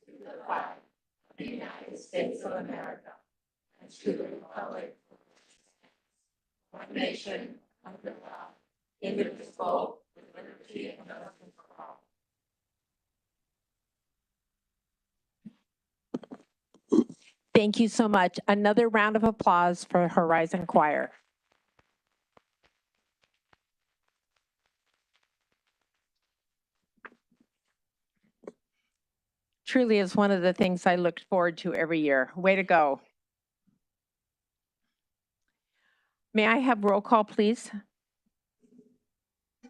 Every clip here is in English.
to the flag of the United States of America and to the republic for which it stands, one nation under God, indivisible, with liberty and justice for all. Thank you so much. Another round of applause for Horizon Choir. Truly is one of the things I look forward to every year. Way to go. May I have roll call, please?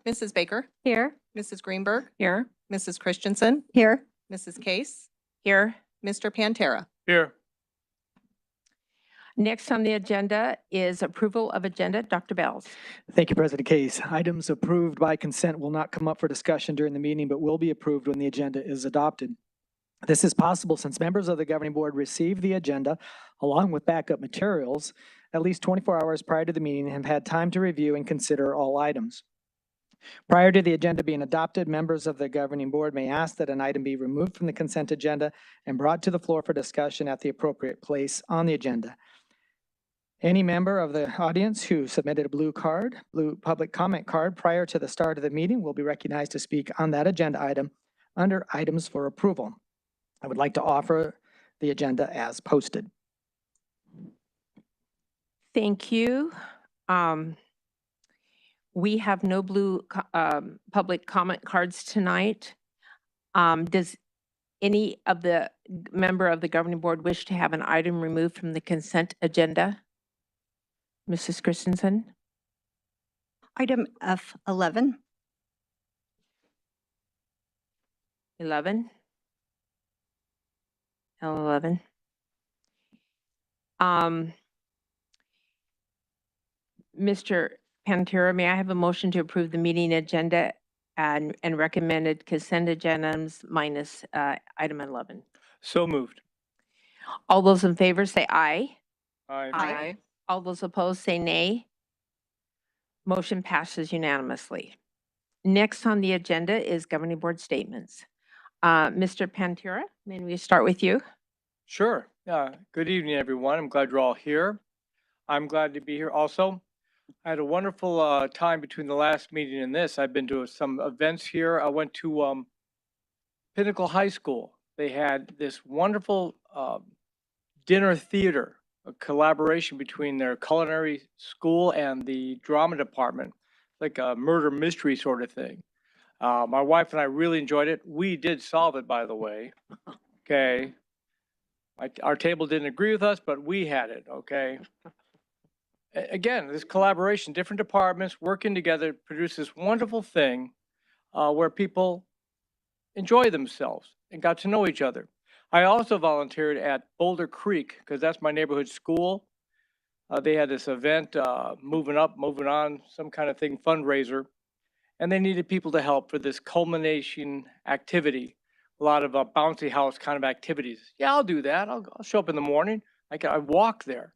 Mrs. Baker, Here. Mrs. Greenberg, Here. Mrs. Christensen, Here. Mrs. Case, Here. Mr. Pantera. Here. Next on the agenda is approval of agenda. Dr. Bells. Thank you, President Case. Items approved by consent will not come up for discussion during the meeting, but will be approved when the agenda is adopted. This is possible since members of the governing board receive the agenda along with backup materials at least 24 hours prior to the meeting and have had time to review and consider all items. Prior to the agenda being adopted, members of the governing board may ask that an item be removed from the consent agenda and brought to the floor for discussion at the appropriate place on the agenda. Any member of the audience who submitted a blue public comment card prior to the start of the meeting will be recognized to speak on that agenda item under items for approval. I would like to offer the agenda as posted. Thank you. We have no blue public comment cards tonight. Does any of the member of the governing board wish to have an item removed from the consent agenda? Mrs. Christensen? Item F11. 11. 11. Mr. Pantera, may I have a motion to approve the meeting agenda and recommended consent agendas minus item 11? So moved. All those in favor say aye. Aye. All those opposed say nay. Motion passes unanimously. Next on the agenda is governing board statements. Mr. Pantera, may we start with you? Sure. Good evening, everyone. I'm glad you're all here. I'm glad to be here also. I had a wonderful time between the last meeting and this. I've been to some events here. I went to Pinnacle High School. They had this wonderful dinner theater, a collaboration between their culinary school and the drama department, like a murder mystery sort of thing. My wife and I really enjoyed it. We did solve it, by the way. Okay. Our table didn't agree with us, but we had it. Okay. Again, this collaboration, different departments working together, produce this wonderful thing where people enjoy themselves and got to know each other. I also volunteered at Boulder Creek because that's my neighborhood school. They had this event, moving up, moving on, some kind of thing, fundraiser, and they needed people to help for this culmination activity. A lot of bouncy house kind of activities. Yeah, I'll do that. I'll show up in the morning. I walk there.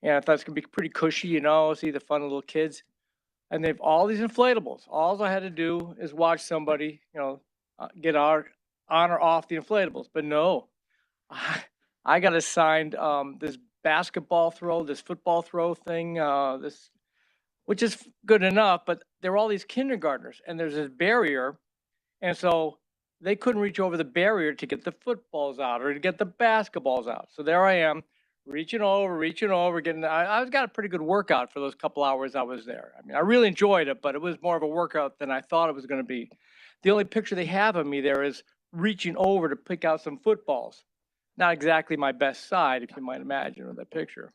And I thought it's gonna be pretty cushy, you know, see the fun little kids. And they have all these inflatables. All I had to do is watch somebody, you know, get on or off the inflatables. But no, I got assigned this basketball throw, this football throw thing, which is good enough, but there were all these kindergartners and there's this barrier. And so they couldn't reach over the barrier to get the footballs out or to get the basketballs out. So there I am, reaching over, getting, I got a pretty good workout for those couple hours I was there. I mean, I really enjoyed it, but it was more of a workout than I thought it was going to be. The only picture they have of me there is reaching over to pick out some footballs. Not exactly my best side, if you might imagine, with that picture.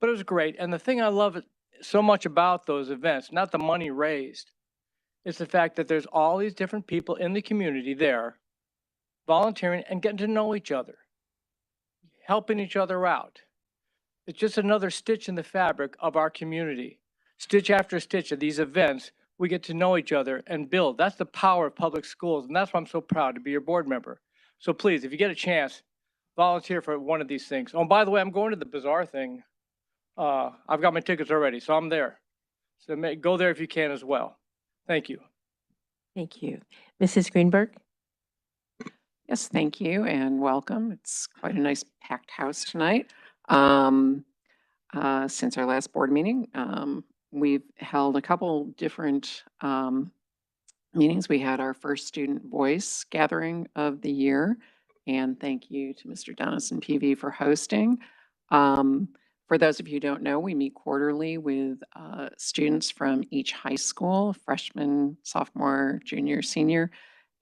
But it was great. And the thing I love so much about those events, not the money raised, is the fact that there's all these different people in the community there volunteering and getting to know each other, helping each other out. It's just another stitch in the fabric of our community. Stitch after stitch of these events, we get to know each other and build. That's the power of public schools, and that's why I'm so proud to be your board member. So please, if you get a chance, volunteer for one of these things. Oh, and by the way, I'm going to the bazaar thing. I've got my tickets already, so I'm there. So go there if you can as well. Thank you. Thank you. Mrs. Greenberg? Yes, thank you and welcome. It's quite a nice packed house tonight. Um, since our last board meeting, we've held a couple different meetings. We had our first student voice gathering of the year, and thank you to Mr. Dennis and PV for hosting. For those of you who don't know, we meet quarterly with students from each high school, freshman, sophomore, junior, senior,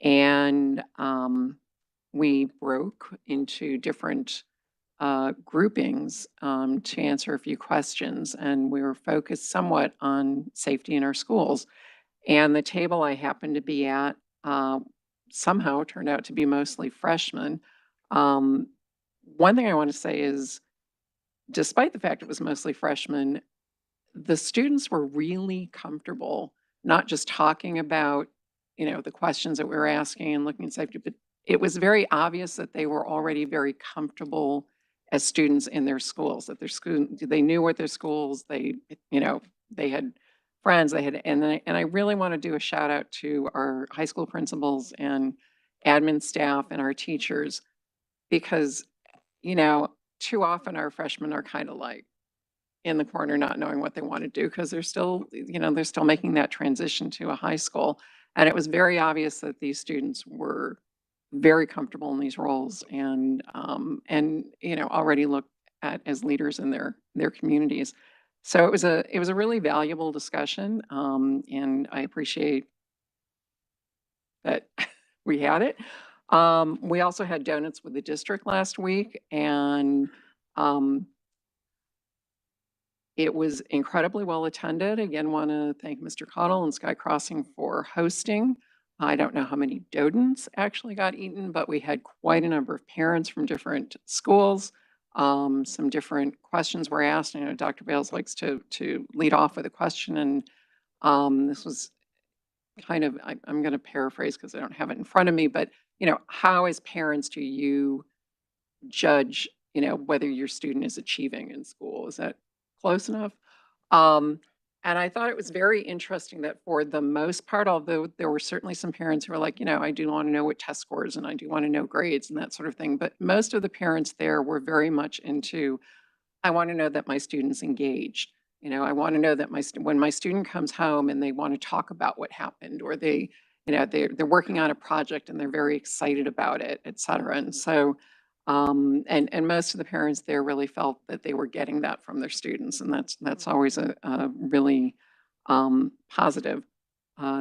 and we broke into different groupings to answer a few questions, and we were focused somewhat on safety in our schools. And the table I happened to be at somehow turned out to be mostly freshmen. One thing I want to say is, despite the fact it was mostly freshmen, the students were really comfortable not just talking about, the questions that we were asking and looking at safety, but it was very obvious that they were already very comfortable as students in their schools, that their school, they knew what their schools, they had friends, and I really want to do a shout out to our high school principals and admin staff and our teachers, because, too often our freshmen are kind of like in the corner, not knowing what they want to do because they're still, they're still making that transition to a high school. And it was very obvious that these students were very comfortable in these roles and already looked at as leaders in their communities. So it was a really valuable discussion, and I appreciate that we had it. We also had donuts with the district last week, and it was incredibly well attended. Again, want to thank Mr. Cottle and Sky Crossing for hosting. I don't know how many donuts actually got eaten, but we had quite a number of parents from different schools. Some different questions were asked. I know Dr. Bales likes to lead off with a question, and this was kind of, I'm going to paraphrase because I don't have it in front of me, but how as parents do you judge, whether your student is achieving in school? Is that close enough? And I thought it was very interesting that for the most part, although there were certainly some parents who were like, I do want to know what test scores and I do want to know grades and that sort of thing, but most of the parents there were very much into, I want to know that my student's engaged. I want to know that when my student comes home and they want to talk about what happened, or they're working on a project and they're very excited about it, et cetera. And so, and most of the parents there really felt that they were getting that from their students, and that's always a really positive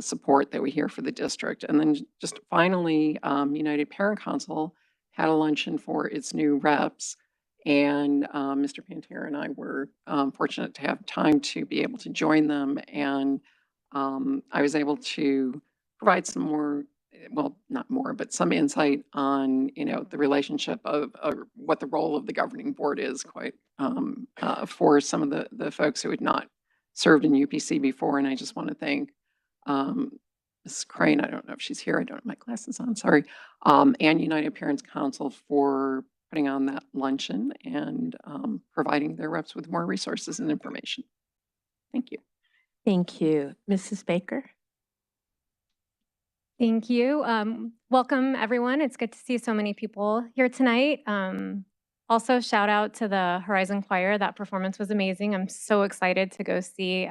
support that we hear for the district. And then just finally, United Parent Council had a luncheon for its new reps, and Mr. Pantera and I were fortunate to have time to be able to join them, and I was able to provide some more, well, not more, but some insight on, the relationship of what the role of the governing board is quite for some of the folks who had not served in UPC before. And I just want to thank Ms. Crane, I don't know if she's here, I don't have my glasses on, sorry, and United Parents Council for putting on that luncheon and providing their reps with more resources and information. Thank you. Thank you. Mrs. Baker? Thank you. Welcome, everyone. It's good to see so many people here tonight. Also, shout out to the Horizon Choir. That performance was amazing. I'm so excited to go see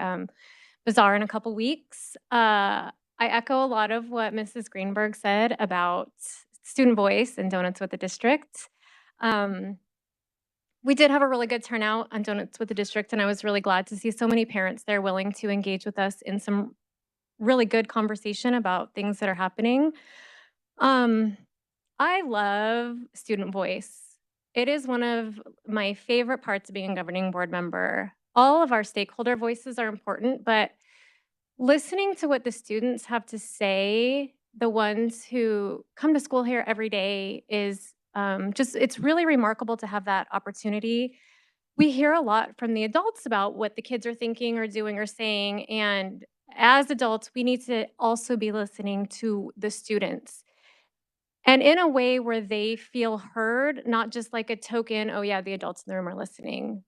Bazaar in a couple weeks. I echo a lot of what Mrs. Greenberg said about student voice and Donuts with the District. We did have a really good turnout on Donuts with the District, and I was really glad to see so many parents there willing to engage with us in some really good conversation about things that are happening. I love student voice. It is one of my favorite parts of being a governing board member. All of our stakeholder voices are important, but listening to what the students have to say, the ones who come to school here every day, is it's really remarkable to have that opportunity. We hear a lot from the adults about what the kids are thinking or doing or saying, and as adults, we need to also be listening to the students. And in a way where they feel heard, not just like a token, oh yeah, the adults in the room are listening.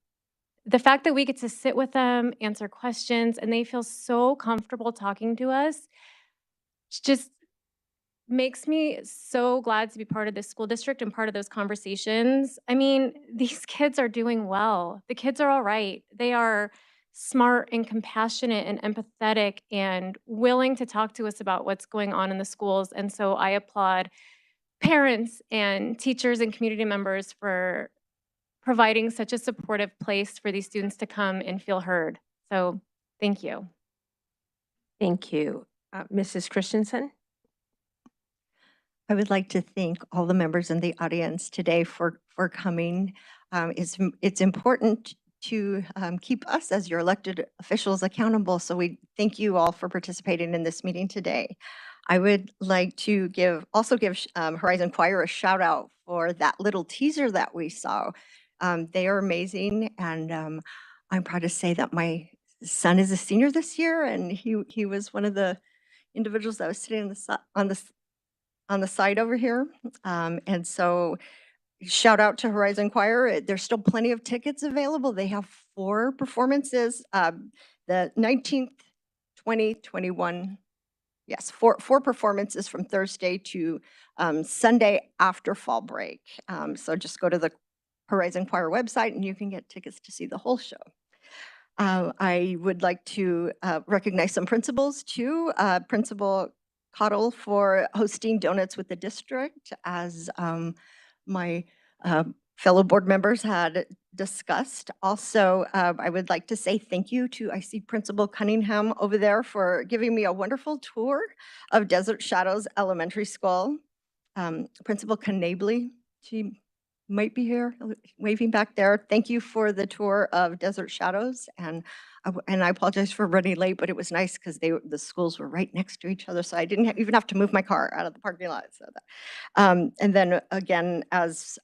The fact that we get to sit with them, answer questions, and they feel so comfortable talking to us, it's just makes me so glad to be part of this school district and part of those conversations. I mean, these kids are doing well. The kids are all right. They are smart and compassionate and empathetic and willing to talk to us about what's going on in the schools. And so I applaud parents and teachers and community members for providing such a supportive place for these students to come and feel heard. So thank you. Thank you. Mrs. Christensen? I would like to thank all the members in the audience today for coming. It's important to keep us as your elected officials accountable. So we thank you all for participating in this meeting today. I would like to also give Horizon Choir a shout out for that little teaser that we saw. They are amazing, and I'm proud to say that my son is a senior this year, and he was one of the individuals that was sitting on the side over here. And so shout out to Horizon Choir. There's still plenty of tickets available. They have 4 performances, the 19th, 20, 21. Yes, 4 performances from Thursday to Sunday after fall break. So just go to the Horizon Choir website and you can get tickets to see the whole show. I would like to recognize some principals too. Principal Cottle for hosting Donuts with the District, as my fellow board members had discussed. Also, I would like to say thank you to, I see Principal Cunningham over there, for giving me a wonderful tour of Desert Shadows Elementary School. Principal Knabley, she might be here, waving back there. Thank you for the tour of Desert Shadows. And I apologize for running late, but it was nice because the schools were right next to each other, so I didn't even have to move my car out of the parking lot. So and then again, as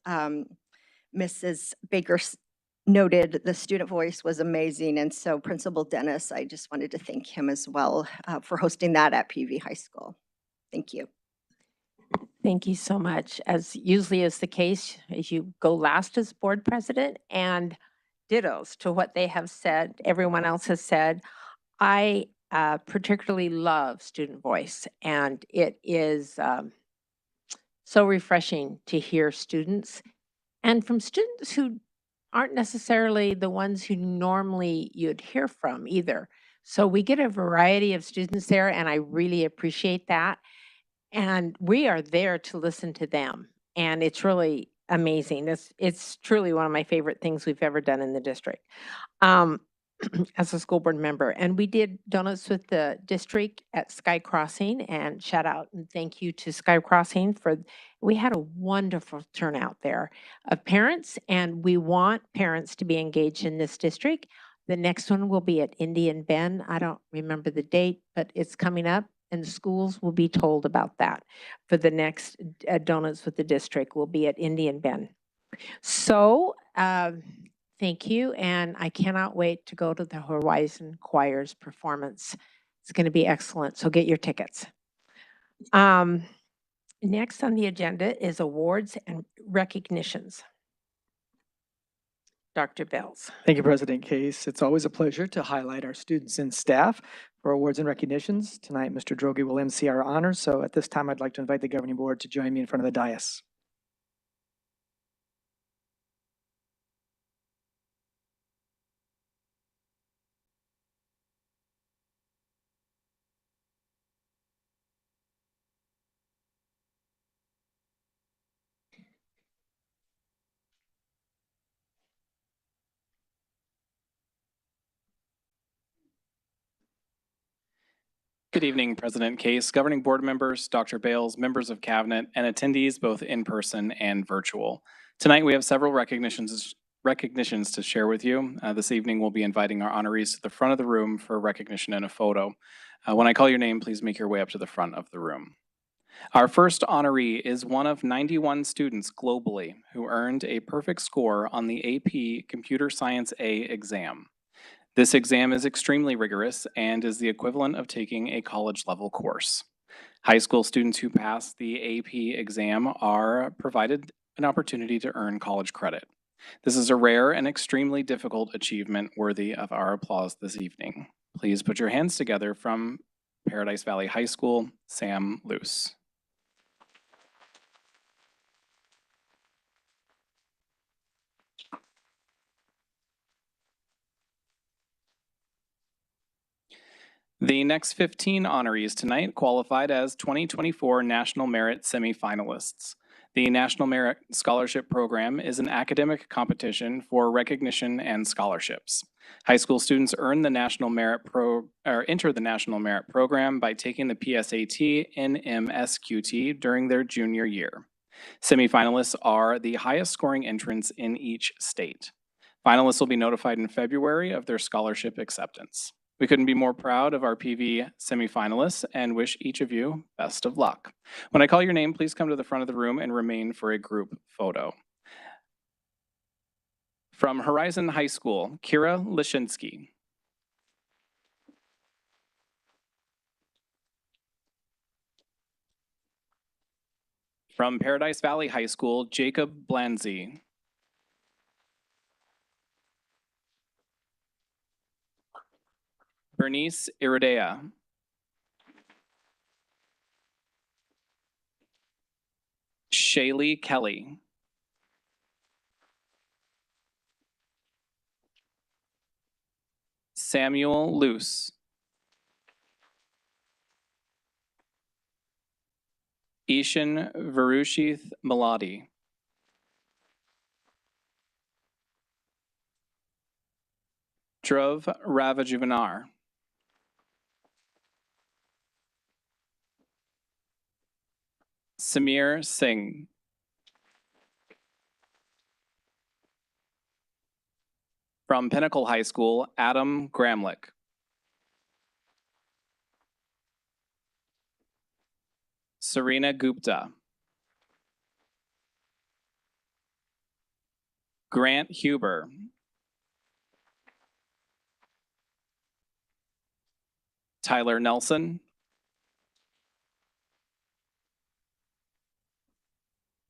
Mrs. Baker noted, the student voice was amazing. And so Principal Dennis, I just wanted to thank him as well for hosting that at PV High School. Thank you. Thank you so much. As usually is the case, as you go last as board president, and dittos to what they have said, everyone else has said. I particularly love student voice, and it is so refreshing to hear students, and from students who aren't necessarily the ones who normally you'd hear from either. So we get a variety of students there, and I really appreciate that. And we are there to listen to them. And it's really amazing. It's truly one of my favorite things we've ever done in the district as a school board member. And we did Donuts with the District at Sky Crossing, and shout out and thank you to Sky Crossing we had a wonderful turnout there of parents, and we want parents to be engaged in this district. The next one will be at Indian Bend. I don't remember the date, but it's coming up. And the schools will be told about that for the next Donuts with the District will be at Indian Bend. So thank you. And I cannot wait to go to the Horizon Choir's performance. It's going to be excellent. So get your tickets. Next on the agenda is awards and recognitions. Dr. Bells. Thank you, President Case. It's always a pleasure to highlight our students and staff for awards and recognitions. Tonight, Mr. Droege will MC our honors. So at this time, I'd like to invite the governing board to join me in front of the dais. Good evening, President Case, governing board members, Dr. Bales, members of cabinet, and attendees both in person and virtual. Tonight, we have several recognitions to share with you. This evening, we'll be inviting our honorees to the front of the room for recognition and a photo. When I call your name, please make your way up to the front of the room. Our first honoree is one of 91 students globally who earned a perfect score on the AP Computer Science A exam. This exam is extremely rigorous and is the equivalent of taking a college-level course. High school students who pass the AP exam are provided an opportunity to earn college credit. This is a rare and extremely difficult achievement worthy of our applause this evening. Please put your hands together from Paradise Valley High School, Sam Luce. The next 15 honorees tonight qualified as 2024 National Merit semifinalists. The National Merit Scholarship Program is an academic competition for recognition and scholarships. High school students earn the National Merit enter the National Merit Program by taking the PSAT and MSQT during their junior year. Semifinalists are the highest scoring entrants in each state. Finalists will be notified in February of their scholarship acceptance. We couldn't be more proud of our PV semifinalists and wish each of you best of luck. When I call your name, please come to the front of the room and remain for a group photo. From Horizon High School, Kira Lishinsky. From Paradise Valley High School, Jacob Blanzy. Bernice Iridea. Shaylee Kelly. Samuel Luce. Ishan Varushith Maladi. Dhruv Ravajuvanar. Samir Singh. From Pinnacle High School, Adam Gramlich. Serena Gupta. Grant Huber. Tyler Nelson.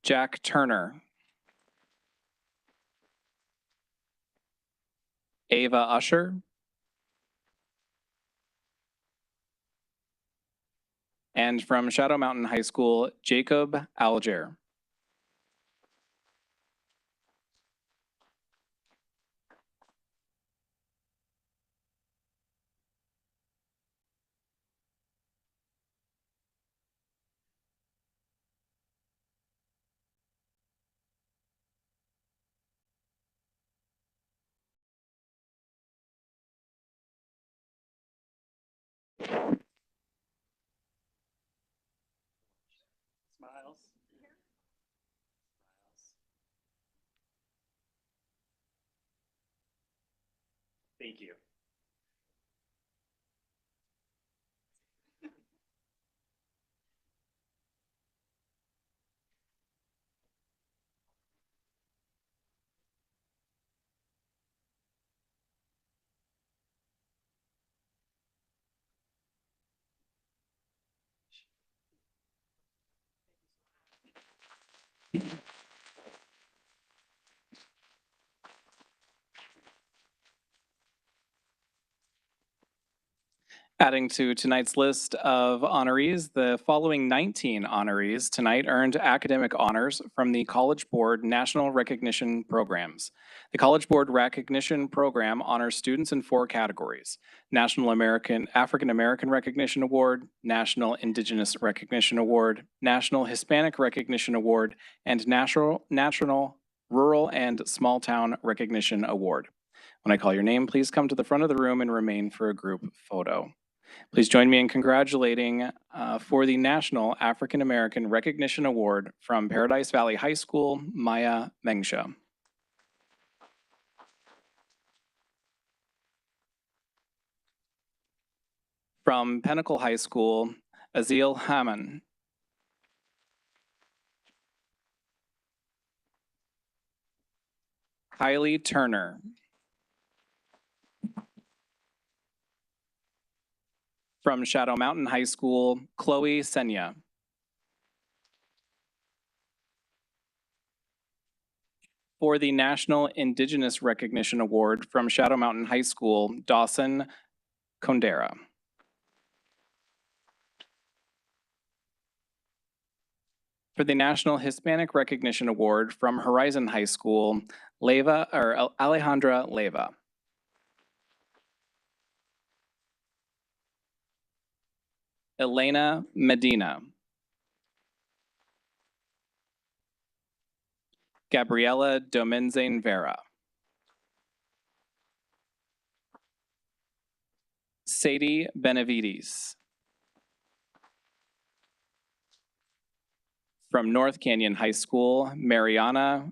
Jack Turner. Ava Usher. And from Shadow Mountain High School, Jacob Alger. Smiles. Thank you. Adding to tonight's list of honorees, the following 19 honorees tonight earned academic honors from the College Board National Recognition Programs. The College Board Recognition Program honors students in 4 categories: National African American Recognition Award, National Indigenous Recognition Award, National Hispanic Recognition Award, and National Rural and Small Town Recognition Award. When I call your name, please come to the front of the room and remain for a group photo. Please join me in congratulating for the National African American Recognition Award from Paradise Valley High School, Maya Mengsha. From Pinnacle High School, Azil Hammond. Kylie Turner. From Shadow Mountain High School, Chloe Senya. For the National Indigenous Recognition Award from Shadow Mountain High School, Dawson Kondera. For the National Hispanic Recognition Award from Horizon High School, Alejandra Leyva. Elena Medina. Gabriela Domenzane Vera. Sadie Benavides. From North Canyon High School, Mariana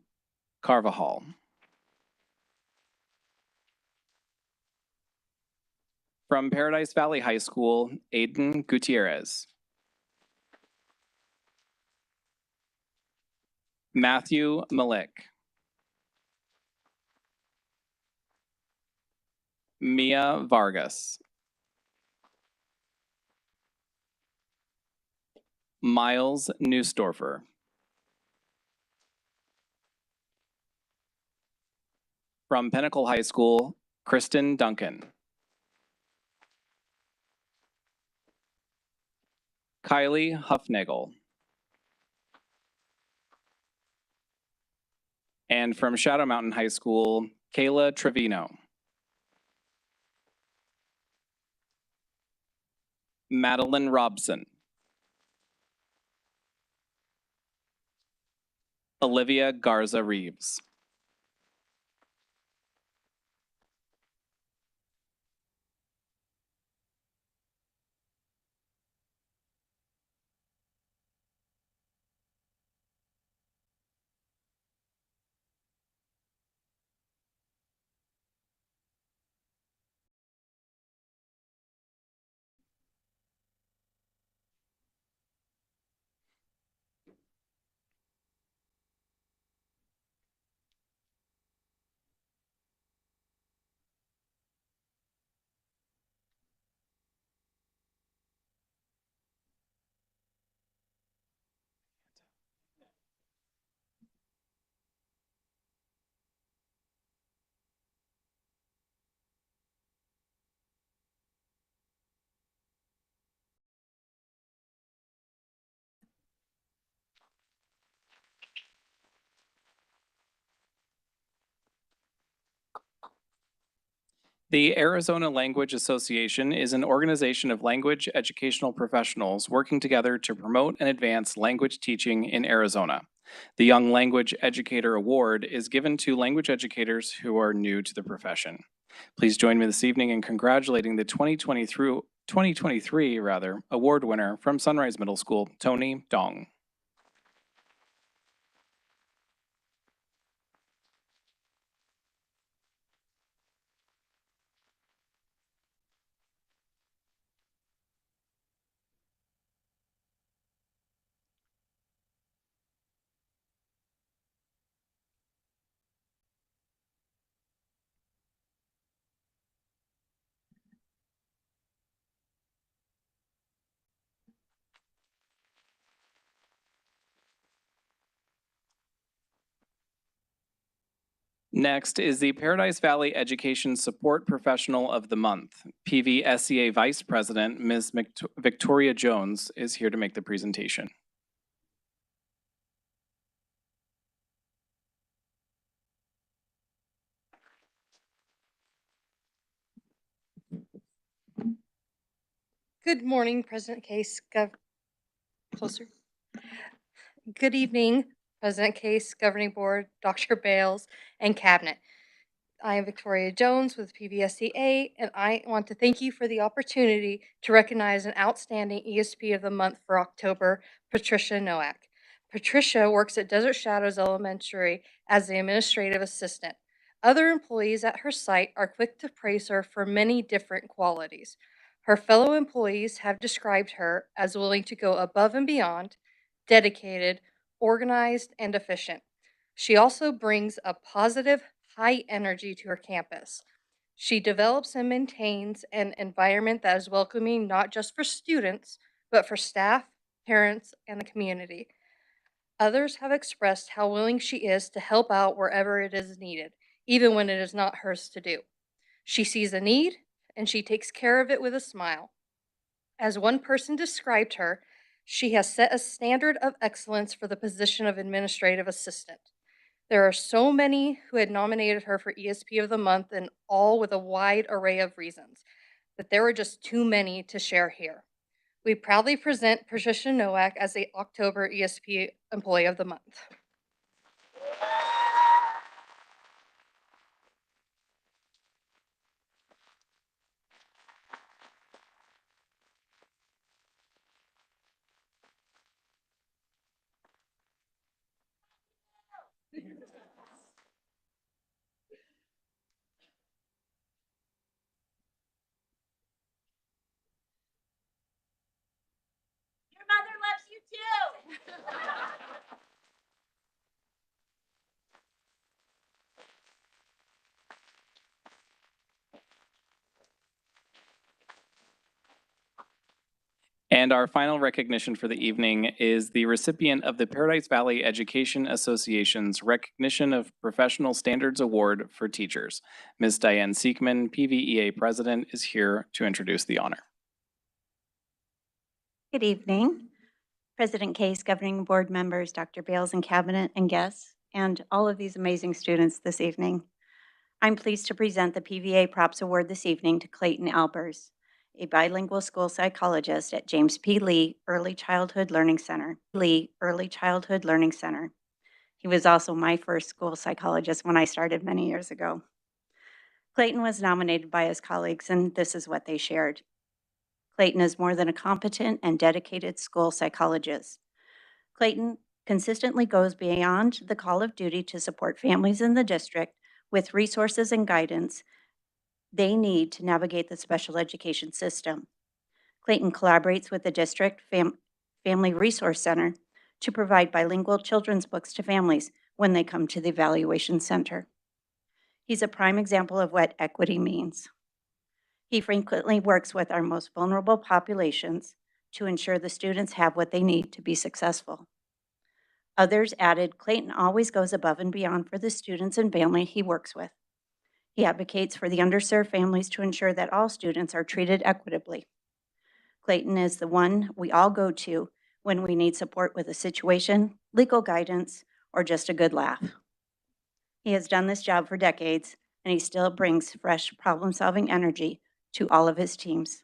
Carvajal. From Paradise Valley High School, Aiden Gutierrez. Matthew Malik. Mia Vargas. Miles Neusdorfer. From Pinnacle High School, Kristen Duncan. Kylie Huffnagel. And from Shadow Mountain High School, Kayla Trevino. Madeline Robson. Olivia Garza Reeves. The Arizona Language Association is an organization of language educational professionals working together to promote and advance language teaching in Arizona. The Young Language Educator Award is given to language educators who are new to the profession. Please join me this evening in congratulating the 2023 award winner from Sunrise Middle School, Tony Dong. Next is the Paradise Valley Education Support Professional of the Month. PVSEA Vice President, Ms. Victoria Jones, is here to make the presentation. Good morning, President Case. Closer. Good evening, President Case, Governing Board, Dr. Bales, and Cabinet. I am Victoria Jones with PVSCA, and I want to thank you for the opportunity to recognize an outstanding ESP of the month for October, Patricia Nowak. Patricia works at Desert Shadows Elementary as the administrative assistant. Other employees at her site are quick to praise her for many different qualities. Her fellow employees have described her as willing to go above and beyond, dedicated, organized, and efficient. She also brings a positive, high energy to her campus. She develops and maintains an environment that is welcoming not just for students, but for staff, parents, and the community. Others have expressed how willing she is to help out wherever it is needed, even when it is not hers to do. She sees a need, and she takes care of it with a smile. As one person described her, she has set a standard of excellence for the position of administrative assistant. There are so many who had nominated her for ESP of the month, and all with a wide array of reasons, that there were just too many to share here. We proudly present Patricia Nowak as the October ESP Employee of the Month. Your mother loves you too. And our final recognition for the evening is the recipient of the Paradise Valley Education Association's Recognition of Professional Standards Award for Teachers. Ms. Diane Siekman, PVEA President, is here to introduce the honor. Good evening, President Case, Governing Board members, Dr. Bales and Cabinet and guests, and all of these amazing students this evening. I'm pleased to present the PVA Props Award this evening to Clayton Albers, a bilingual school psychologist at James P. Lee Early Childhood Learning Center. He was also my first school psychologist when I started many years ago. Clayton was nominated by his colleagues, and this is what they shared. Clayton is more than a competent and dedicated school psychologist. Clayton consistently goes beyond the call of duty to support families in the district with resources and guidance they need to navigate the special education system. Clayton collaborates with the district Family Resource Center to provide bilingual children's books to families when they come to the evaluation center. He's a prime example of what equity means. He frequently works with our most vulnerable populations to ensure the students have what they need to be successful. Others added, Clayton always goes above and beyond for the students and family he works with. He advocates for the underserved families to ensure that all students are treated equitably. Clayton is the one we all go to when we need support with a situation, legal guidance, or just a good laugh. He has done this job for decades, and he still brings fresh problem-solving energy to all of his teams.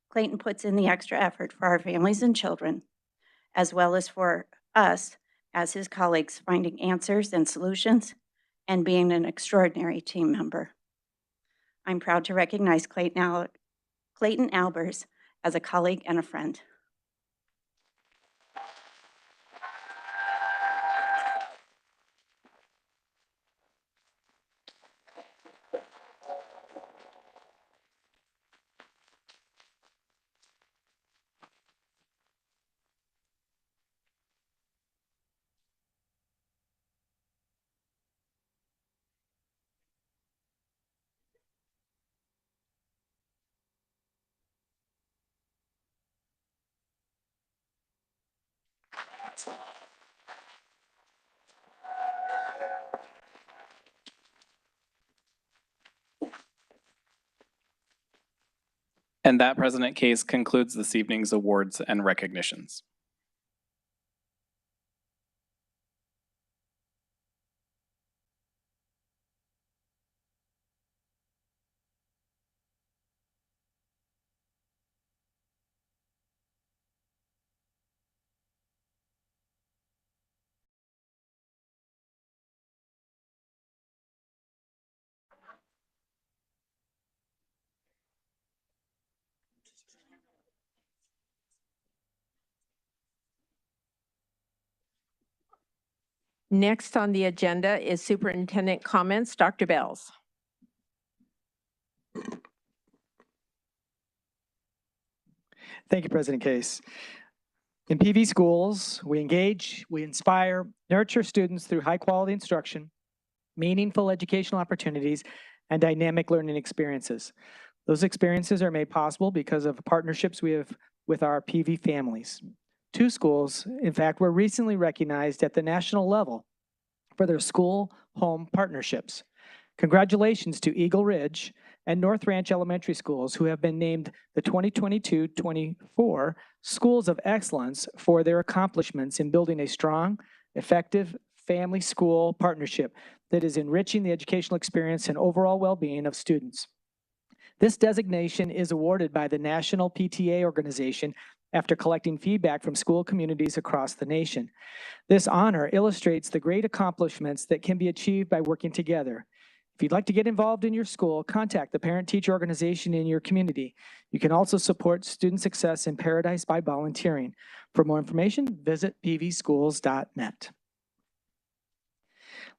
Clayton puts in the extra effort for our families and children, as well as for us as his colleagues, finding answers and solutions and being an extraordinary team member. I'm proud to recognize Clayton Albers as a colleague and a friend. And that, President Case, concludes this evening's awards and recognitions. Next on the agenda is superintendent comments. Dr. Bales. Thank you, President Case. In PV schools, we engage, we inspire, nurture students through high-quality instruction, meaningful educational opportunities, and dynamic learning experiences. Those experiences are made possible because of partnerships we have with our PV families. 2 schools, in fact, were recently recognized at the national level for their school-home partnerships. Congratulations to Eagle Ridge and North Ranch Elementary Schools, who have been named the 2022-24 Schools of Excellence for their accomplishments in building a strong, effective family-school partnership that is enriching the educational experience and overall well-being of students. This designation is awarded by the National PTA Organization after collecting feedback from school communities across the nation. This honor illustrates the great accomplishments that can be achieved by working together. If you'd like to get involved in your school, contact the parent-teacher organization in your community. You can also support student success in Paradise by volunteering. For more information, visit pvschools.net.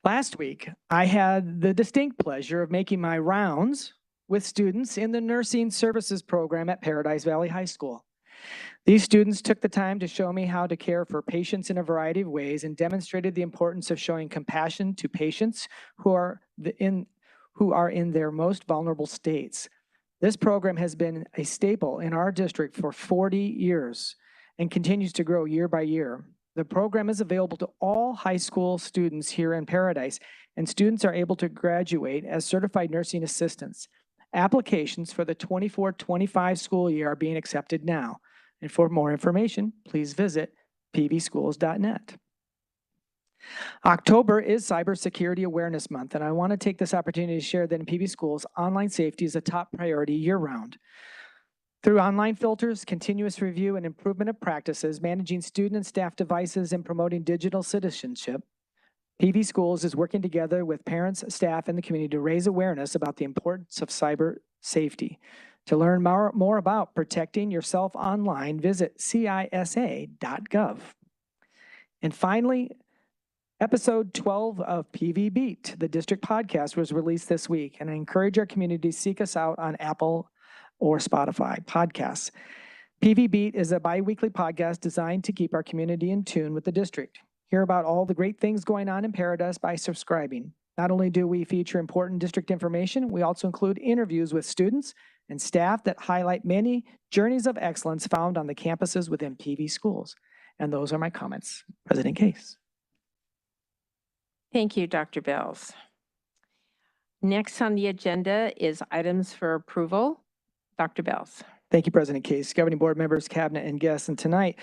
Last week, I had the distinct pleasure of making my rounds with students in the nursing services program at Paradise Valley High School. These students took the time to show me how to care for patients in a variety of ways and demonstrated the importance of showing compassion to patients who are in their most vulnerable states. This program has been a staple in our district for 40 years and continues to grow year by year. The program is available to all high school students here in Paradise, and students are able to graduate as certified nursing assistants. Applications for the 24-25 school year are being accepted now. And for more information, please visit pvschools.net. October is Cybersecurity Awareness Month, and I want to take this opportunity to share that in PV Schools, online safety is a top priority year-round. Through online filters, continuous review, and improvement of practices, managing student and staff devices, and promoting digital citizenship, PV Schools is working together with parents, staff, and the community to raise awareness about the importance of cyber safety. To learn more about protecting yourself online, visit cisa.gov. And finally, episode 12 of PV Beat, the district podcast, was released this week, and I encourage our community to seek us out on Apple or Spotify podcasts. PV Beat is a bi-weekly podcast designed to keep our community in tune with the district. Hear about all the great things going on in Paradise by subscribing. Not only do we feature important district information, we also include interviews with students and staff that highlight many journeys of excellence found on the campuses within PV Schools. And those are my comments. President Case. Thank you, Dr. Bells. Next on the agenda is items for approval. Dr. Bells. Thank you, President Case, governing board members, cabinet, and guests. And tonight,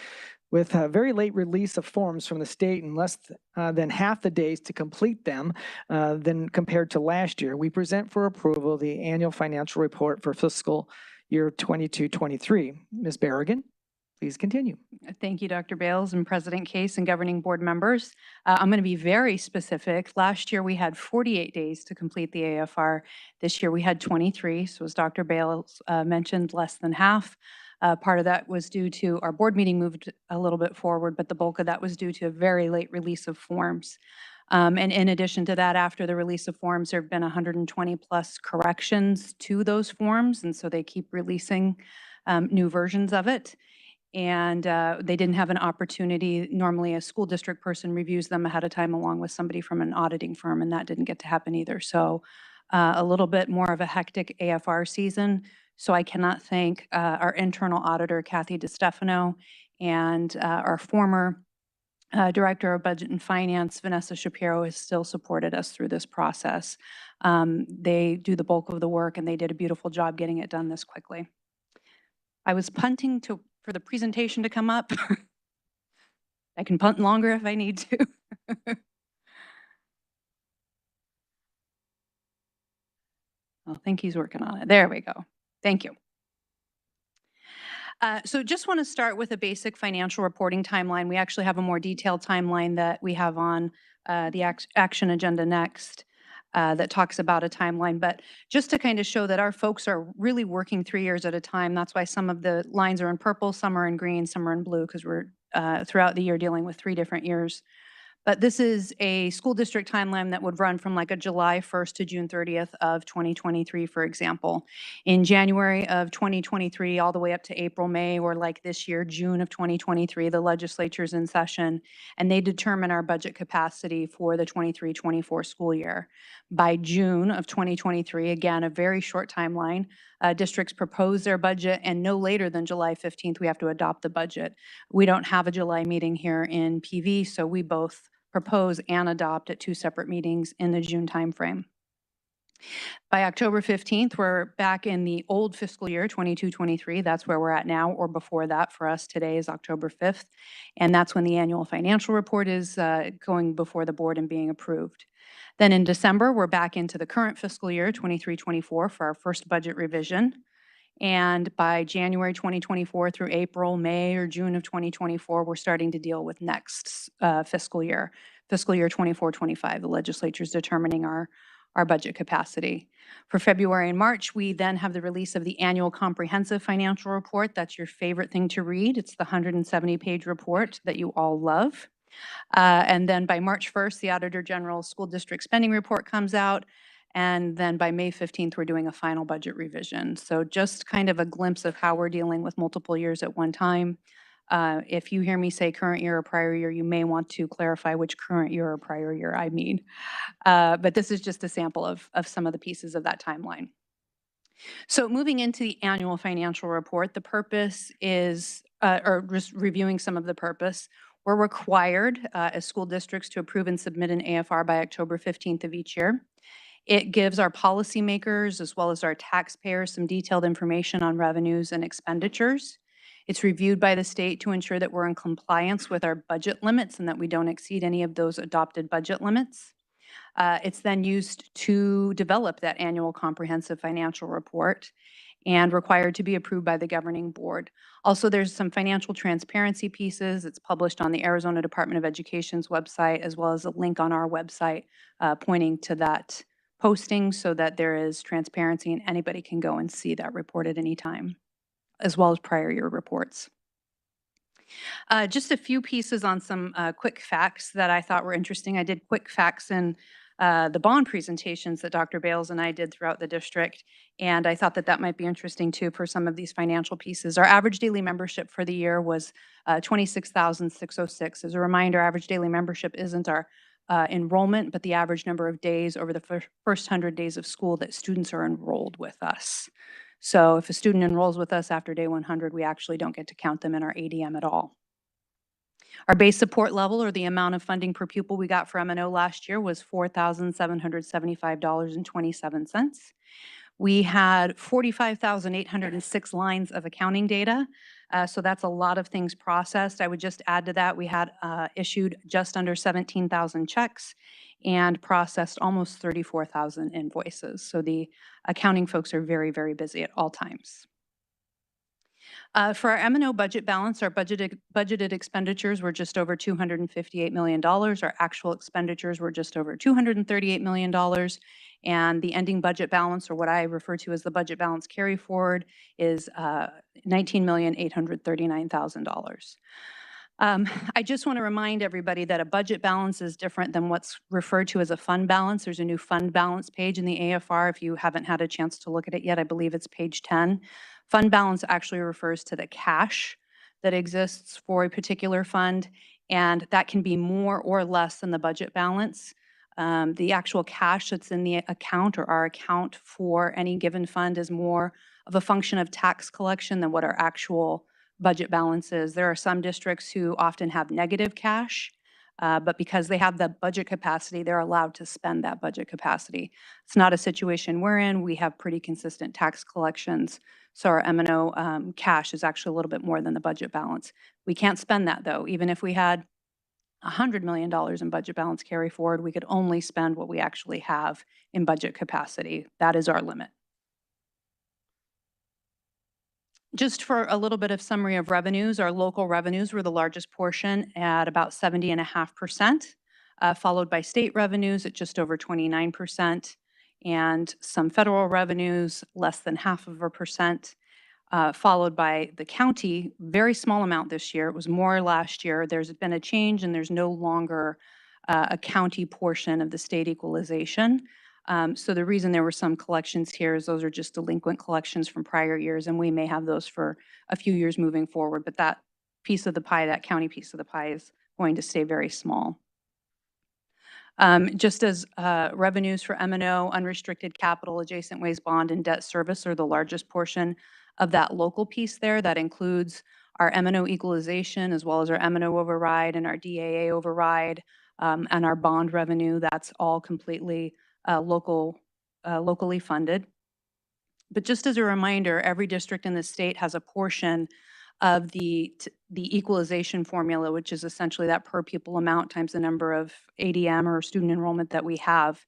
with a very late release of forms from the state and less than half the days to complete them than compared to last year, we present for approval the annual financial report for fiscal year 22-23. Ms. Berrigan, please continue. Thank you, Dr. Bales and President Case and governing board members. I'm going to be very specific. Last year, we had 48 days to complete the AFR. This year, we had 23. So as Dr. Bales mentioned, less than half. Part of that was due to our board meeting moved a little bit forward, but the bulk of that was due to a very late release of forms. And in addition to that, after the release of forms, there have been 120 plus corrections to those forms. And so they keep releasing new versions of it. And they didn't have an opportunity. Normally, a school district person reviews them ahead of time along with somebody from an auditing firm, and that didn't get to happen either. So a little bit more of a hectic AFR season. So I cannot thank our internal auditor, Kathy DeStefano, and our former Director of Budget and Finance, Vanessa Shapiro, has still supported us through this process. They do the bulk of the work, and they did a beautiful job getting it done this quickly. I was punting for the presentation to come up. I can punt longer if I need to. I think he's working on it. There we go. Thank you. So just want to start with a basic financial reporting timeline. We actually have a more detailed timeline that we have on the action agenda next that talks about a timeline. But just to kind of show that our folks are really working 3 years at a time, that's why some of the lines are in purple, some are in green, some are in blue, because we're throughout the year dealing with 3 different years. But this is a school district timeline that would run from like a July 1st to June 30th of 2023, for example. In January of 2023, all the way up to April, May, or like this year, June of 2023, the legislature's in session, and they determine our budget capacity for the 23-24 school year. By June of 2023, again, a very short timeline, districts propose their budget, and no later than July 15th, we have to adopt the budget. We don't have a July meeting here in PV, so we both propose and adopt at 2 separate meetings in the June timeframe. By October 15th, we're back in the old fiscal year, 22-23. That's where we're at now, or before that for us today is October 5th. And that's when the annual financial report is going before the board and being approved. Then in December, we're back into the current fiscal year, 23-24, for our first budget revision. And by January 2024 through April, May, or June of 2024, we're starting to deal with next fiscal year 24-25. The legislature is determining our budget capacity. For February and March, we then have the release of the annual comprehensive financial report. That's your favorite thing to read. It's the 170-page report that you all love. And then by March 1st, the Auditor General School District Spending Report comes out. And then by May 15th, we're doing a final budget revision. So just kind of a glimpse of how we're dealing with multiple years at one time. If you hear me say current year or prior year, you may want to clarify which current year or prior year I mean. But this is just a sample of some of the pieces of that timeline. So moving into the annual financial report, the purpose is, or just reviewing some of the purpose, we're required as school districts to approve and submit an AFR by October 15th of each year. It gives our policymakers as well as our taxpayers some detailed information on revenues and expenditures. It's reviewed by the state to ensure that we're in compliance with our budget limits and that we don't exceed any of those adopted budget limits. It's then used to develop that annual comprehensive financial report and required to be approved by the governing board. Also, there's some financial transparency pieces. It's published on the Arizona Department of Education's website, as well as a link on our website pointing to that posting so that there is transparency and anybody can go and see that report at any time, as well as prior year reports. Just a few pieces on some quick facts that I thought were interesting. I did quick facts in the bond presentations that Dr. Bales and I did throughout the district, and I thought that that might be interesting too for some of these financial pieces. Our average daily membership for the year was 26,606. As a reminder, average daily membership isn't our enrollment, but the average number of days over the first 100 days of school that students are enrolled with us. So if a student enrolls with us after day 100, we actually don't get to count them in our ADM at all. Our base support level, or the amount of funding per pupil we got for M&O last year, was $4,775.27. We had 45,806 lines of accounting data. So that's a lot of things processed. I would just add to that, we had issued just under 17,000 checks and processed almost 34,000 invoices. So the accounting folks are very, very busy at all times. For our M&O budget balance, our budgeted expenditures were just over $258 million. Our actual expenditures were just over $238 million. And the ending budget balance, or what I refer to as the budget balance carry forward, is $19,839,000. I just want to remind everybody that a budget balance is different than what's referred to as a fund balance. There's a new fund balance page in the AFR. If you haven't had a chance to look at it yet, I believe it's page 10. Fund balance actually refers to the cash that exists for a particular fund, and that can be more or less than the budget balance. The actual cash that's in the account, or our account for any given fund, is more of a function of tax collection than what our actual budget balance is. There are some districts who often have negative cash, but because they have the budget capacity, they're allowed to spend that budget capacity. It's not a situation we're in. We have pretty consistent tax collections, so our M&O cash is actually a little bit more than the budget balance. We can't spend that, though. Even if we had $100 million in budget balance carry forward, we could only spend what we actually have in budget capacity. That is our limit. Just for a little bit of summary of revenues, our local revenues were the largest portion at about 70.5%, followed by state revenues at just over 29%, and some federal revenues less than 0.5%, followed by the county, very small amount this year. It was more last year. There's been a change and there's no longer a county portion of the state equalization. So the reason there were some collections here is those are just delinquent collections from prior years, and we may have those for a few years moving forward, but that piece of the pie, that county piece of the pie, is going to stay very small. Just as revenues for M&O, unrestricted capital, adjacent ways bond, and debt service are the largest portion of that local piece there. That includes our M&O equalization, as well as our M&O override and our DAA override, and our bond revenue. That's all completely local locally funded. But just as a reminder, every district in the state has a portion of the equalization formula, which is essentially that per pupil amount times the number of ADM or student enrollment that we have,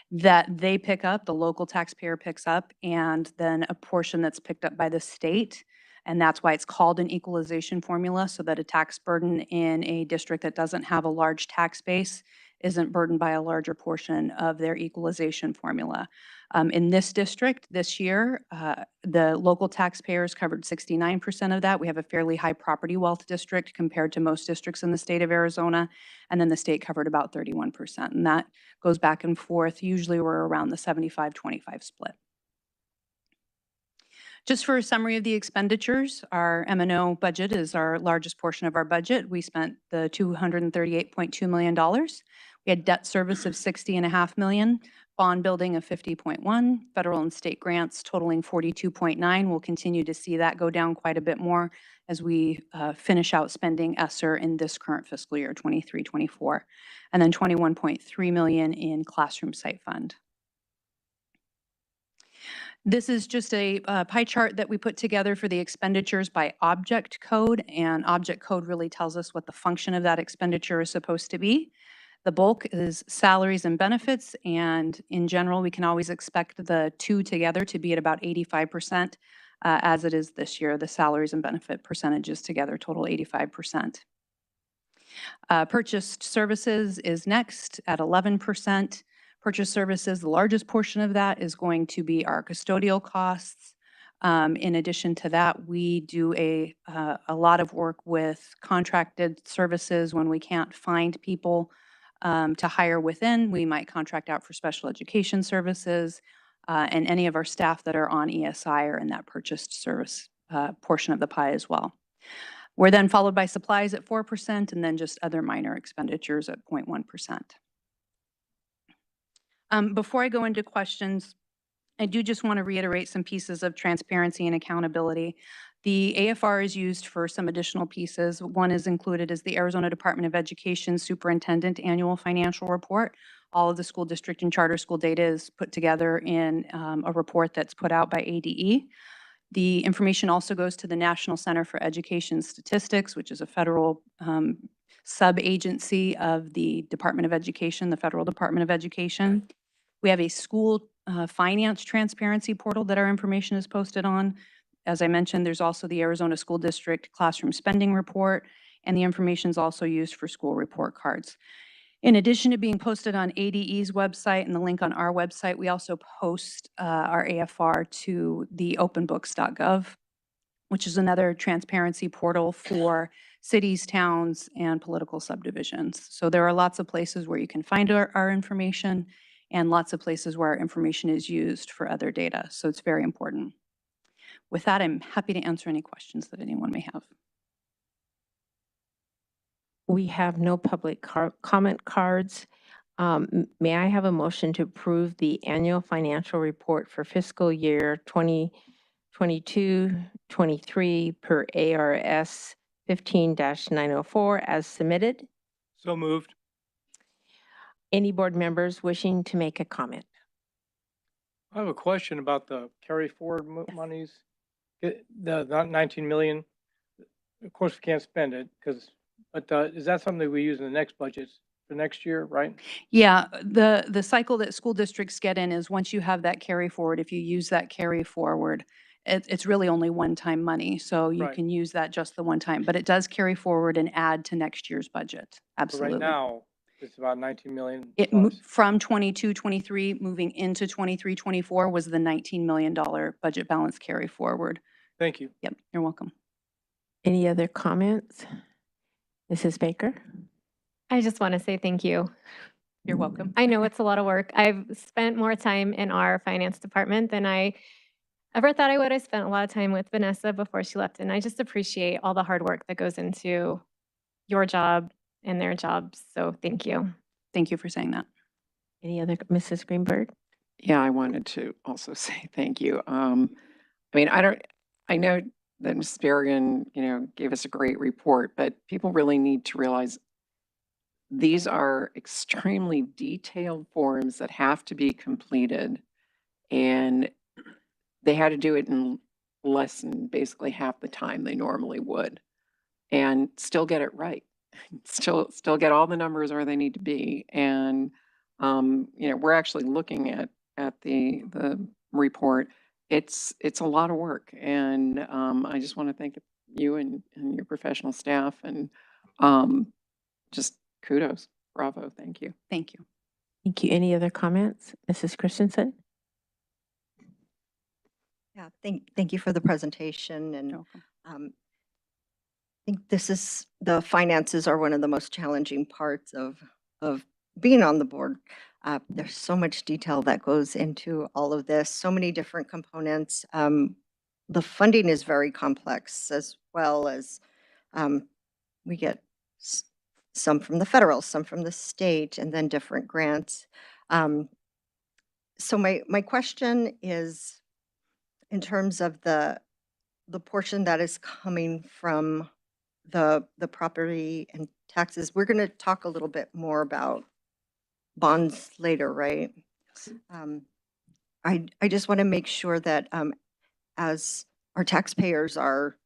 that they pick up, the local taxpayer picks up, and then a portion that's picked up by the state. And that's why it's called an equalization formula, so that a tax burden in a district that doesn't have a large tax base isn't burdened by a larger portion of their equalization formula. In this district this year, the local taxpayers covered 69% of that. We have a fairly high property wealth district compared to most districts in the state of Arizona. And then the state covered about 31%. And that goes back and forth. Usually we're around the 75-25 split. Just for a summary of the expenditures, our M&O budget is our largest portion of our budget. We spent the $238.2 million. We had debt service of $60.5 million, bond building of 50.1, federal and state grants totaling 42.9. We'll continue to see that go down quite a bit more as we finish out spending ESSER in this current fiscal year, 23-24, and then 21.3 million in classroom site fund. This is just a pie chart that we put together for the expenditures by object code, and object code really tells us what the function of that expenditure is supposed to be. The bulk is salaries and benefits, and in general, we can always expect the two together to be at about 85%, as it is this year. The salaries and benefit percentages together total 85%. Purchased services is next at 11%. Purchase services, the largest portion of that is going to be our custodial costs. In addition to that, we do a lot of work with contracted services when we can't find people to hire within. We might contract out for special education services, and any of our staff that are on ESI are in that purchased service portion of the pie as well. We're then followed by supplies at 4%, and then just other minor expenditures at 0.1%. Before I go into questions, I do just want to reiterate some pieces of transparency and accountability. The AFR is used for some additional pieces. One is included as the Arizona Department of Education Superintendent Annual Financial Report. All of the school district and charter school data is put together in a report that's put out by ADE. The information also goes to the National Center for Education Statistics, which is a federal sub-agency of the Department of Education, the Federal Department of Education. We have a school finance transparency portal that our information is posted on. As I mentioned, there's also the Arizona School District Classroom Spending Report, and the information is also used for school report cards. In addition to being posted on ADE's website and the link on our website, we also post our AFR to the openbooks.gov, which is another transparency portal for cities, towns, and political subdivisions. So there are lots of places where you can find our information, and lots of places where our information is used for other data. So it's very important. With that, I'm happy to answer any questions that anyone may have. We have no public comment cards. May I have a motion to approve the annual financial report for fiscal year 2022-23 per ARS 15-904 as submitted? So moved. Any board members wishing to make a comment? I have a question about the carry forward monies. The 19 million. Of course, we can't spend it but is that something we use in the next budgets for next year, right? Yeah, the cycle that school districts get in is once you have that carry forward, if you use that carry forward, it's really only one-time money. So you Right. can use that just the one time, but it does carry forward and add to next year's budget. So Absolutely. right now, it's about 19 million It plus. from 22-23 moving into 23-24 was the $19 million budget balance carry forward. Thank you. Yep, you're welcome. Any other comments? Mrs. Baker? I just want to say thank you. You're welcome. I know it's a lot of work. I've spent more time in our finance department than I ever thought I would. I spent a lot of time with Vanessa before she left, and I just appreciate all the hard work that goes into your job and their jobs. So thank you. Thank you for saying that. Any other, Mrs. Greenberg? Yeah, I wanted to also say thank you. I mean, I know that Ms. Berrigan, gave us a great report, but people really need to realize these are extremely detailed forms that have to be completed And they had to do it in less than basically half the time they normally would and still get it right. Still get all the numbers where they need to be. And, we're actually looking at the report. It's a lot of work. And, I just want to thank you and your professional staff and, just kudos. Bravo. Thank you. Thank you. Thank you. Any other comments? Mrs. Christensen? Yeah, thank you for the presentation, and You're welcome. I think the finances are one of the most challenging parts of being on the board. There's so much detail that goes into all of this, so many different components. The funding is very complex, as well as we get some from the federal, some from the state, and then different grants. So my question is, in terms of the portion that is coming from the property and taxes, we're going to talk a little bit more about bonds later, right? I just want to make sure that as our taxpayers are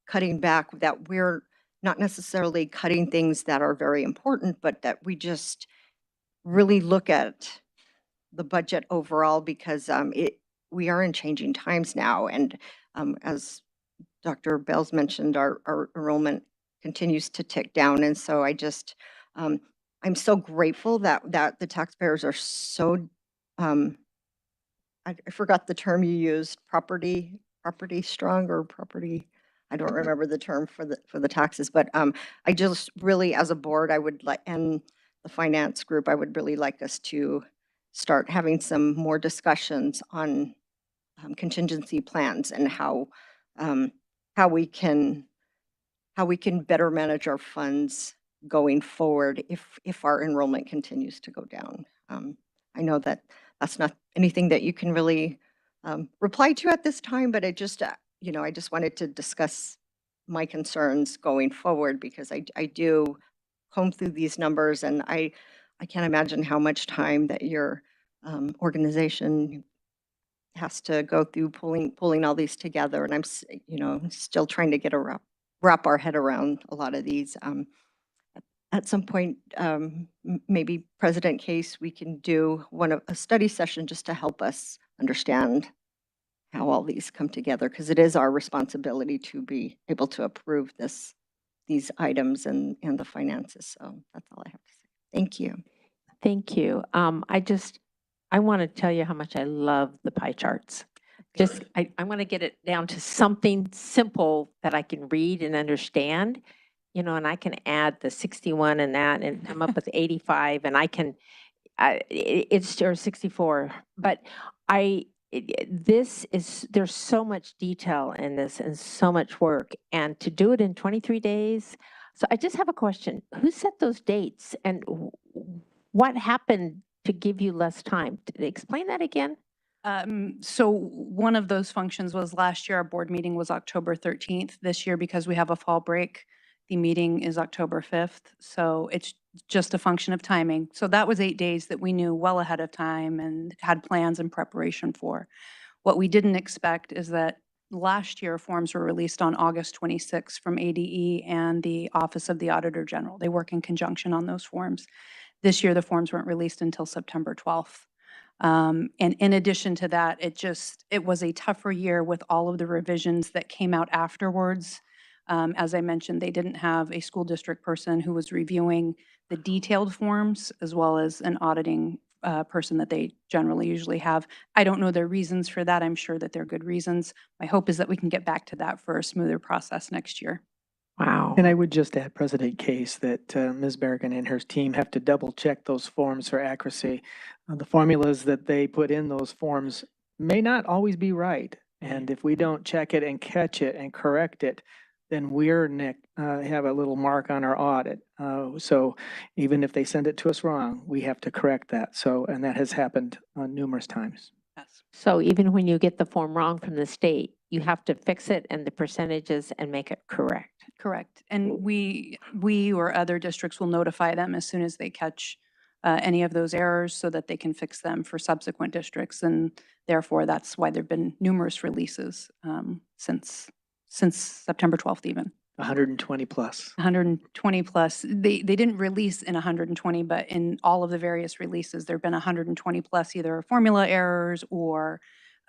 cutting back, that we're not necessarily cutting things that are very important, but that we just really look at the budget overall, because we are in changing times now. And as Dr. Bales mentioned, our enrollment continues to tick down. And so I'm so grateful that the taxpayers are so, I forgot the term you used, property strong, or property, I don't remember the term for the taxes, but I just really, as a board, I would like, and the finance group, I would really like us to start having some more discussions on contingency plans and how we can better manage our funds going forward if our enrollment continues to go down. I know that that's not anything that you can really reply to at this time, but I just wanted to discuss my concerns going forward, because I do comb through these numbers, and I can't imagine how much time that your organization has to go through pulling all these together. And I'm still trying to get wrap our head around a lot of these. At some point, maybe President Case, we can do a study session just to help us understand how all these come together, because it is our responsibility to be able to approve these items and the finances. So that's all I have to say. Thank you. Thank you. I want to tell you how much I love the pie charts. I want to get it down to something simple that I can read and understand, and I can add the 61 and that and come up with 85, and it's or 64. But there's so much detail in this and so much work, and to do it in 23 days. So I just have a question. Who set those dates, and what happened to give you less time? Explain that again. So one of those functions was last year, our board meeting was October 13th. This year, because we have a fall break, the meeting is October 5th. So it's just a function of timing. So that was 8 days that we knew well ahead of time and had plans and preparation for. What we didn't expect is that last year forms were released on August 26th from ADE and the Office of the Auditor General. They work in conjunction on those forms. This year, the forms weren't released until September 12th. And in addition to that, it was a tougher year with all of the revisions that came out afterwards. As I mentioned, they didn't have a school district person who was reviewing the detailed forms, as well as an auditing person that they generally usually have. I don't know their reasons for that. I'm sure that they're good reasons. My hope is that we can get back to that for a smoother process next year. Wow. And I would just add, President Case, that Ms. Berrigan and her team have to double check those forms for accuracy. The formulas that they put in those forms may not always be right. And if we don't check it and catch it and correct it, then we're have a little mark on our audit. So even if they send it to us wrong, we have to correct that. And that has happened numerous times. Yes. So even when you get the form wrong from the state, you have to fix it and the percentages and make it correct. Correct. And we or other districts will notify them as soon as they catch any of those errors so that they can fix them for subsequent districts. And therefore, that's why there've been numerous releases since September 12th even. 120 plus. 120 plus. They didn't release in 120, but in all of the various releases, there've been 120 plus either formula errors or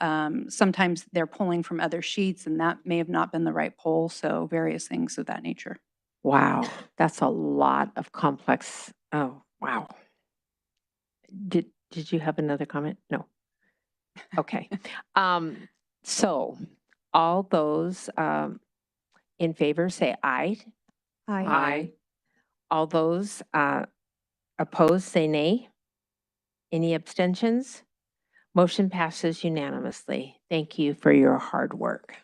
sometimes they're pulling from other sheets and that may have not been the right poll. So various things of that nature. Wow, that's a lot of complex. Oh, wow. Did you have another comment? No. Okay. So all those in favor say aye. Aye. All those opposed say nay. Any abstentions? Motion passes unanimously. Thank you for your hard work.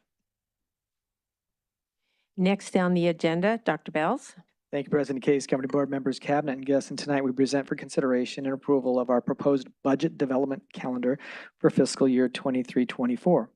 Next on the agenda, Dr. Bells. Thank you, President Case, Governing Board members, Cabinet, and guests. And tonight we present for consideration and approval of our proposed budget development calendar for fiscal year 23-24.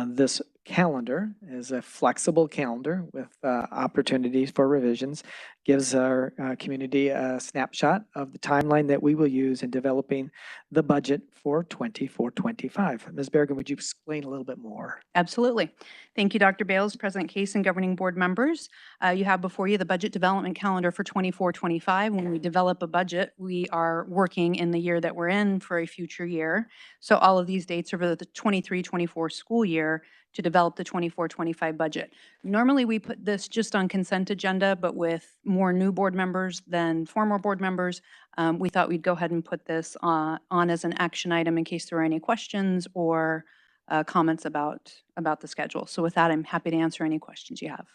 This calendar is a flexible calendar with opportunities for revisions, gives our community a snapshot of the timeline that we will use in developing the budget for 24-25. Ms. Bergen, would you explain a little bit more? Absolutely. Thank you, Dr. Bales, President Case, and Governing Board members. You have before you the budget development calendar for 24-25. When we develop a budget, we are working in the year that we're in for a future year. So all of these dates are for the 23-24 school year to develop the 24-25 budget. Normally, we put this just on consent agenda, but with more new board members than former board members, we thought we'd go ahead and put this on as an action item in case there are any questions or comments about the schedule. So with that, I'm happy to answer any questions you have.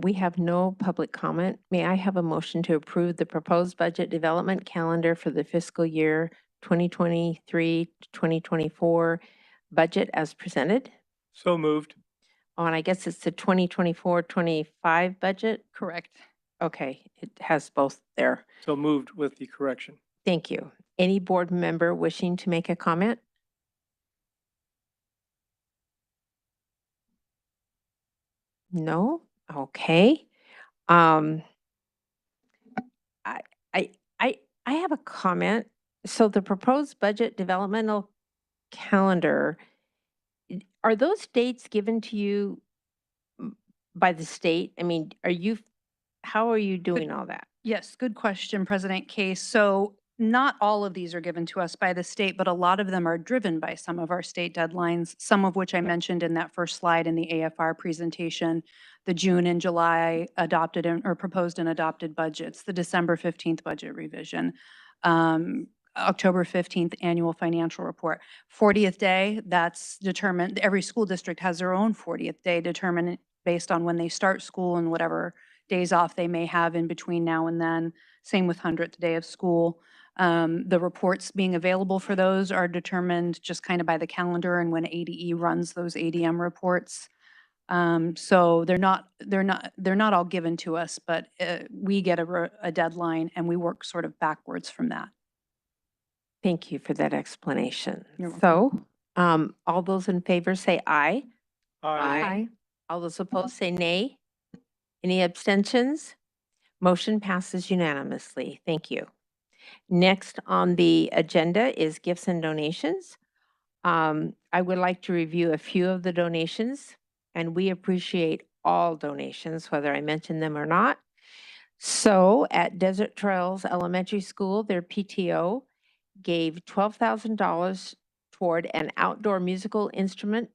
We have no public comment. May I have a motion to approve the proposed budget development calendar for the fiscal year 2023-2024 budget as presented? So moved. Oh, and I guess it's the 2024-25 budget? Correct. Okay, it has both there. So moved with the correction. Thank you. Any board member wishing to make a comment? No? Okay. I have a comment. So the proposed budget developmental calendar, are those dates given to you by the state? I mean, how are you doing all that? Yes, good question, President Case. So not all of these are given to us by the state, but a lot of them are driven by some of our state deadlines, some of which I mentioned in that first slide in the AFR presentation, the June and July adopted or proposed and adopted budgets, the December 15th budget revision, October 15th annual financial report. 40th day, that's determined, every school district has their own 40th day determined based on when they start school and whatever days off they may have in between now and then. Same with 100th day of school. The reports being available for those are determined just kind of by the calendar and when ADE runs those ADM reports. So they're not all given to us, but we get a deadline and we work sort of backwards from that. Thank you for that explanation. You're welcome. So, all those in favor say aye. Aye. All those opposed say nay. Any abstentions? Motion passes unanimously. Thank you. Next on the agenda is gifts and donations. I would like to review a few of the donations, and we appreciate all donations, whether I mention them or not. So at Desert Trails Elementary School, their PTO gave $12,000 toward an outdoor musical instrument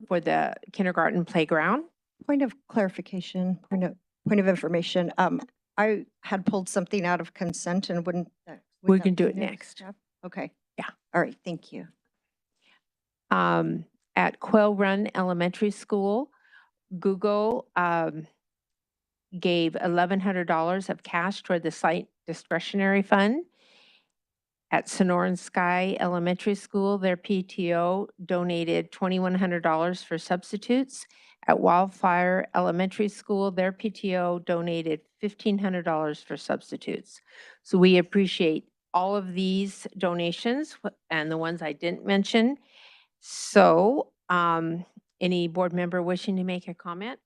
for the kindergarten playground. Point of clarification, point of information. I had pulled something out of consent and wouldn't. We can do it next. Okay. Yeah. All right. Thank you. At Quail Run Elementary School, Google gave $1,100 of cash toward the site discretionary fund. At Sonoran Sky Elementary School, their PTO donated $2,100 for substitutes. At Wildfire Elementary School, their PTO donated $1,500 for substitutes. So we appreciate all of these donations and the ones I didn't mention. So any board member wishing to make a comment?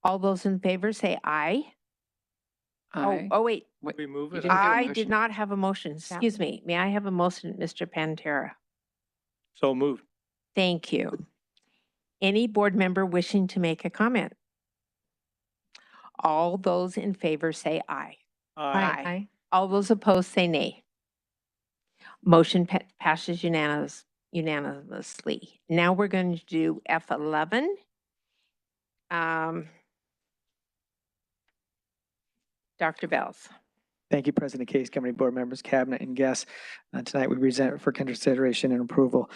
All those in favor say aye. Aye. Oh, wait. What- We move You it. didn't do a I did motion. not have a motion. Excuse me. May I have a motion, Mr. Pantera? So moved. Thank you. Any board member wishing to make a comment? All those in favor say aye. Aye. All those opposed say nay. Motion passes unanimously. Now we're going to do F11. Dr. Bells. Thank you, President Case, Governing Board members, Cabinet, and guests. Tonight, we present for consideration and approval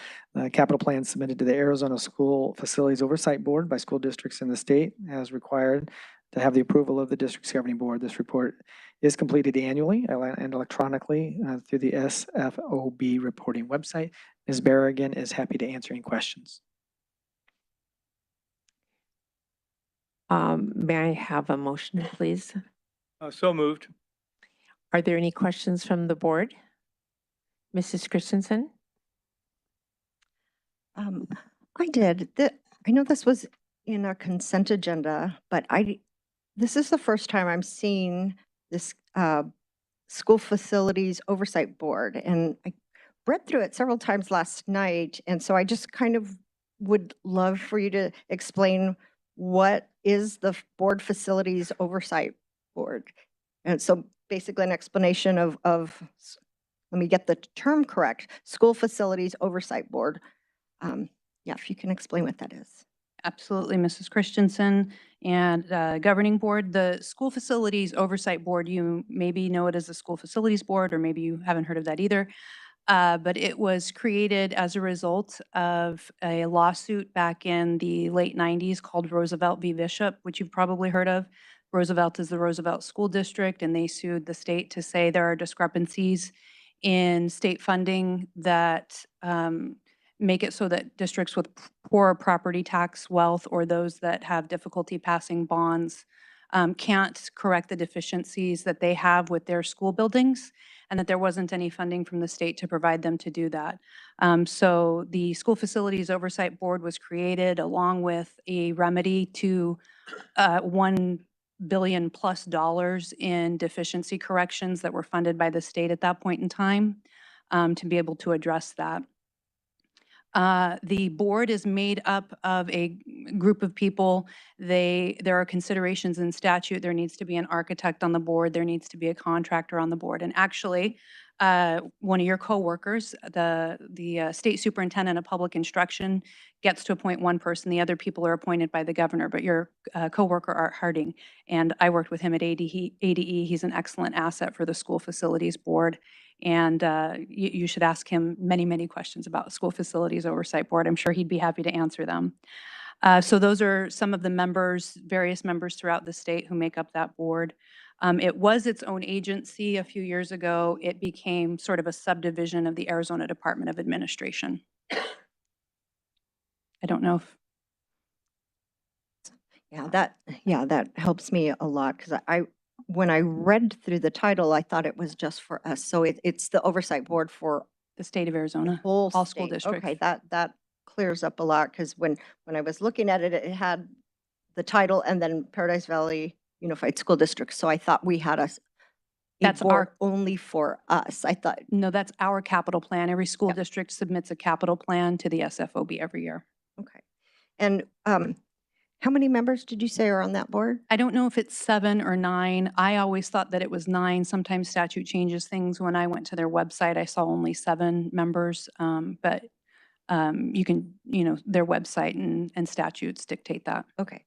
capital plan submitted to the Arizona School Facilities Oversight Board by school districts in the state as required to have the approval of the district's governing board. This report is completed annually and electronically through the SFOB reporting website. Ms. Berrigan is happy to answer any questions. May I have a motion, please? So moved. Are there any questions from the board? Mrs. Christensen? I did. I know this was in our consent agenda, but this is the first time I'm seeing this school facilities oversight board. And I read through it several times last night. And so I just kind of would love for you to explain what is the board facilities oversight board. And so basically an explanation of let me get the term correct, school facilities oversight board. Yeah, if you can explain what that is. Absolutely, Mrs. Christensen. And Governing Board, the School Facilities Oversight Board, you maybe know it as the School Facilities Board, or maybe you haven't heard of that either. But it was created as a result of a lawsuit back in the late 90s called Roosevelt v. Bishop, which you've probably heard of. Roosevelt is the Roosevelt School District, and they sued the state to say there are discrepancies in state funding that make it so that districts with poor property tax wealth or those that have difficulty passing bonds can't correct the deficiencies that they have with their school buildings, and that there wasn't any funding from the state to provide them to do that. So the School Facilities Oversight Board was created along with a remedy to $1 billion plus in deficiency corrections that were funded by the state at that point in time to be able to address that. The board is made up of a group of people. There are considerations in statute. There needs to be an architect on the board. There needs to be a contractor on the board. And actually, one of your coworkers, the state superintendent of public instruction, gets to appoint one person. The other people are appointed by the governor. But your coworker, Art Harding, and I worked with him at ADE. He's an excellent asset for the school facilities board. And you should ask him many, many questions about School Facilities Oversight Board. I'm sure he'd be happy to answer them. So those are some of the members, various members throughout the state who make up that board. It was its own agency a few years ago. It became sort of a subdivision of the Arizona Department of Administration. I don't know if. Yeah, that helps me a lot because when I read through the title, I thought it was just for us. So it's the oversight board for The state of the Arizona, whole all school state. districts. Okay, that clears up a lot because when I was looking at it, it had the title and then Paradise Valley Unified School District. So I thought we had a That's board our- only for us. I thought, No, that's our capital plan. Every school Yep. district submits a capital plan to the SFOB every year. okay. And how many members did you say are on that board? I don't know if it's 7 or 9. I always thought that it was 9. Sometimes statute changes things. When I went to their website, I saw only 7 members. But you can, their website and statutes dictate that. Okay.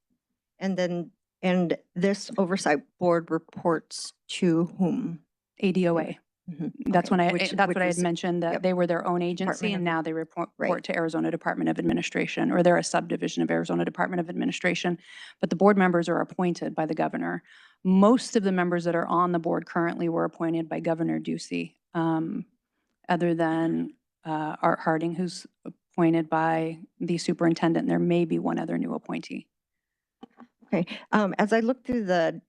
And this oversight board reports to whom? ADOA. Mhm. That's Okay, when which that's what I had is- mentioned, that yep. they were their own agency Department and of- now they report Right. to Arizona Department of Administration, or they're a subdivision of Arizona Department of Administration. But the board members are appointed by the governor. Most of the members that are on the board currently were appointed by Governor Ducey, other than Art Harding, who's appointed by the superintendent. There may be one other new appointee. Okay. As I look through the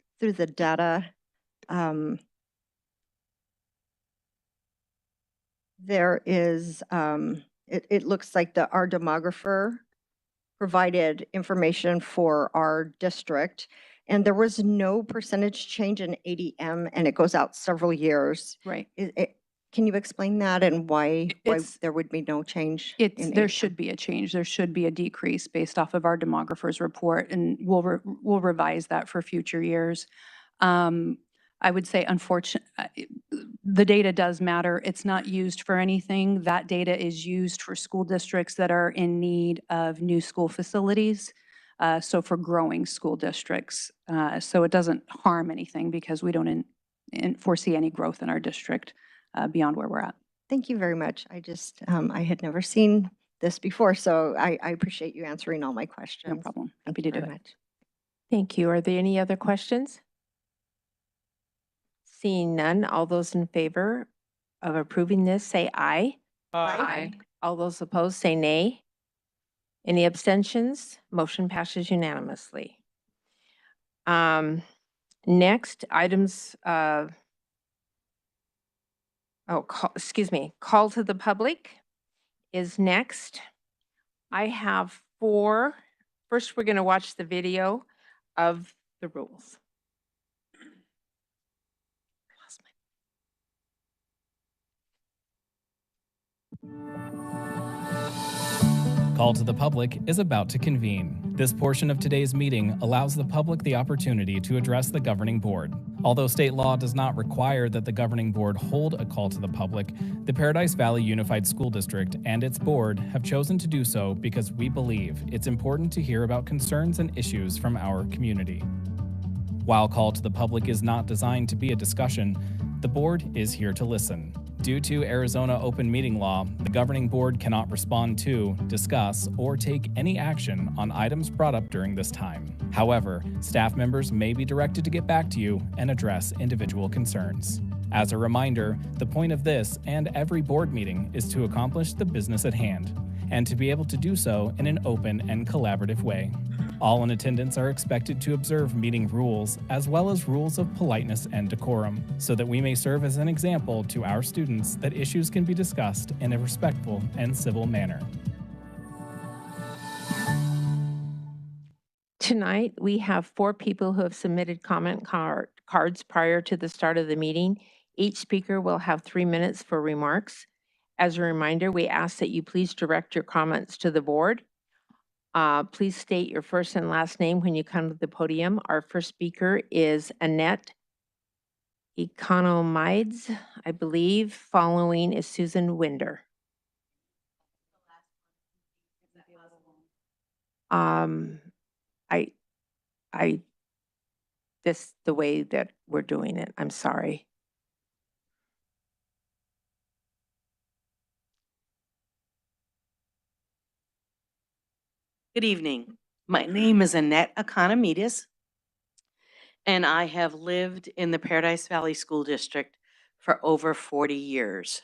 data, there is, it looks like our demographer provided information for our district. And there was no percentage change in ADM, and it goes out several years. Right. Can you explain that and why It's- there would be no change? There should be a change. There should be a decrease based off of our demographer's report, and we'll revise that for future years. I would say the data does matter. It's not used for anything. That data is used for school districts that are in need of new school facilities. So for growing school districts. So it doesn't harm anything because we don't foresee any growth in our district beyond where we're at. Thank you very much. I had never seen this before, so I appreciate you answering all my questions. No problem. Thank Happy you to do very it. much. Thank you. Are there any other questions? Seeing none, all those in favor of approving this, say aye. Aye. All those opposed, say nay. Any abstentions? Motion passes unanimously. Next, items, call to the public is next. I have four. First, we're going to watch the video of the rules. Call to the public is about to convene. This portion of today's meeting allows the public the opportunity to address the governing board. Although state law does not require that the governing board hold a call to the public, the Paradise Valley Unified School District and its board have chosen to do so because we believe it's important to hear about concerns and issues from our community. While call to the public is not designed to be a discussion, the board is here to listen. Due to Arizona open meeting law, the governing board cannot respond to, discuss, or take any action on items brought up during this time. However, staff members may be directed to get back to you and address individual concerns. As a reminder, the point of this and every board meeting is to accomplish the business at hand, and to be able to do so in an open and collaborative way. All in attendance are expected to observe meeting rules, as well as rules of politeness and decorum, so that we may serve as an example to our students that issues can be discussed in a respectful and civil manner. Tonight, we have 4 people who have submitted comment cards prior to the start of the meeting. Each speaker will have 3 minutes for remarks. As a reminder, we ask that you please direct your comments to the board. Please state your first and last name when you come to the podium. Our first speaker is Annette Economides, I believe. Following is Susan Winder. This the way that we're doing it. I'm sorry. Good evening. My name is Annette Economides, and I have lived in the Paradise Valley School District for over 40 years.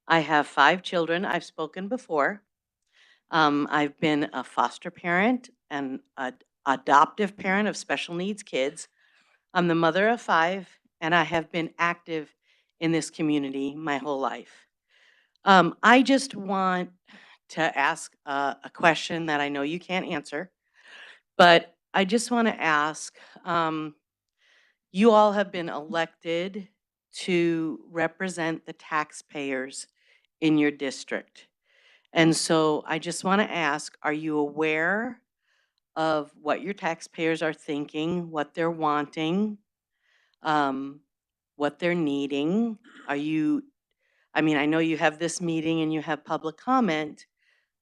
I have 5 children. I've spoken before. I've been a foster parent and an adoptive parent of special needs kids. I'm the mother of 5, and I have been active in this community my whole life. I just want to ask a question that I know you can't answer, but I just want to ask, you all have been elected to represent the taxpayers in your district. And so I just want to ask, are you aware of what your taxpayers are thinking, what they're wanting, what they're needing? I know you have this meeting and you have public comment,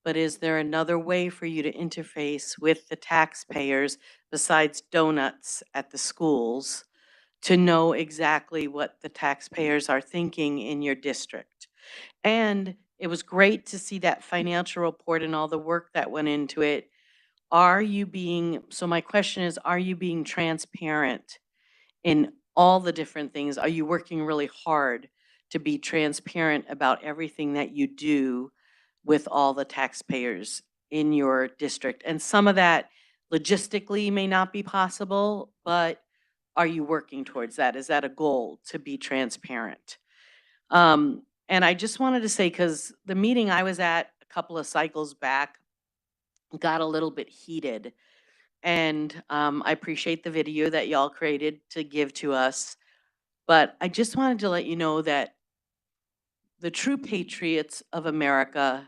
but is there another way for you to interface with the taxpayers besides donuts at the schools to know exactly what the taxpayers are thinking in your district? And it was great to see that financial report and all the work that went into it. So my question is, are you being transparent in all the different things? Are you working really hard to be transparent about everything that you do with all the taxpayers in your district? And some of that logistically may not be possible, but are you working towards that? Is that a goal, to be transparent? And I just wanted to say, because the meeting I was at a couple of cycles back got a little bit heated. and I appreciate the video that y'all created to give to us. But I just wanted to let you know that the true patriots of America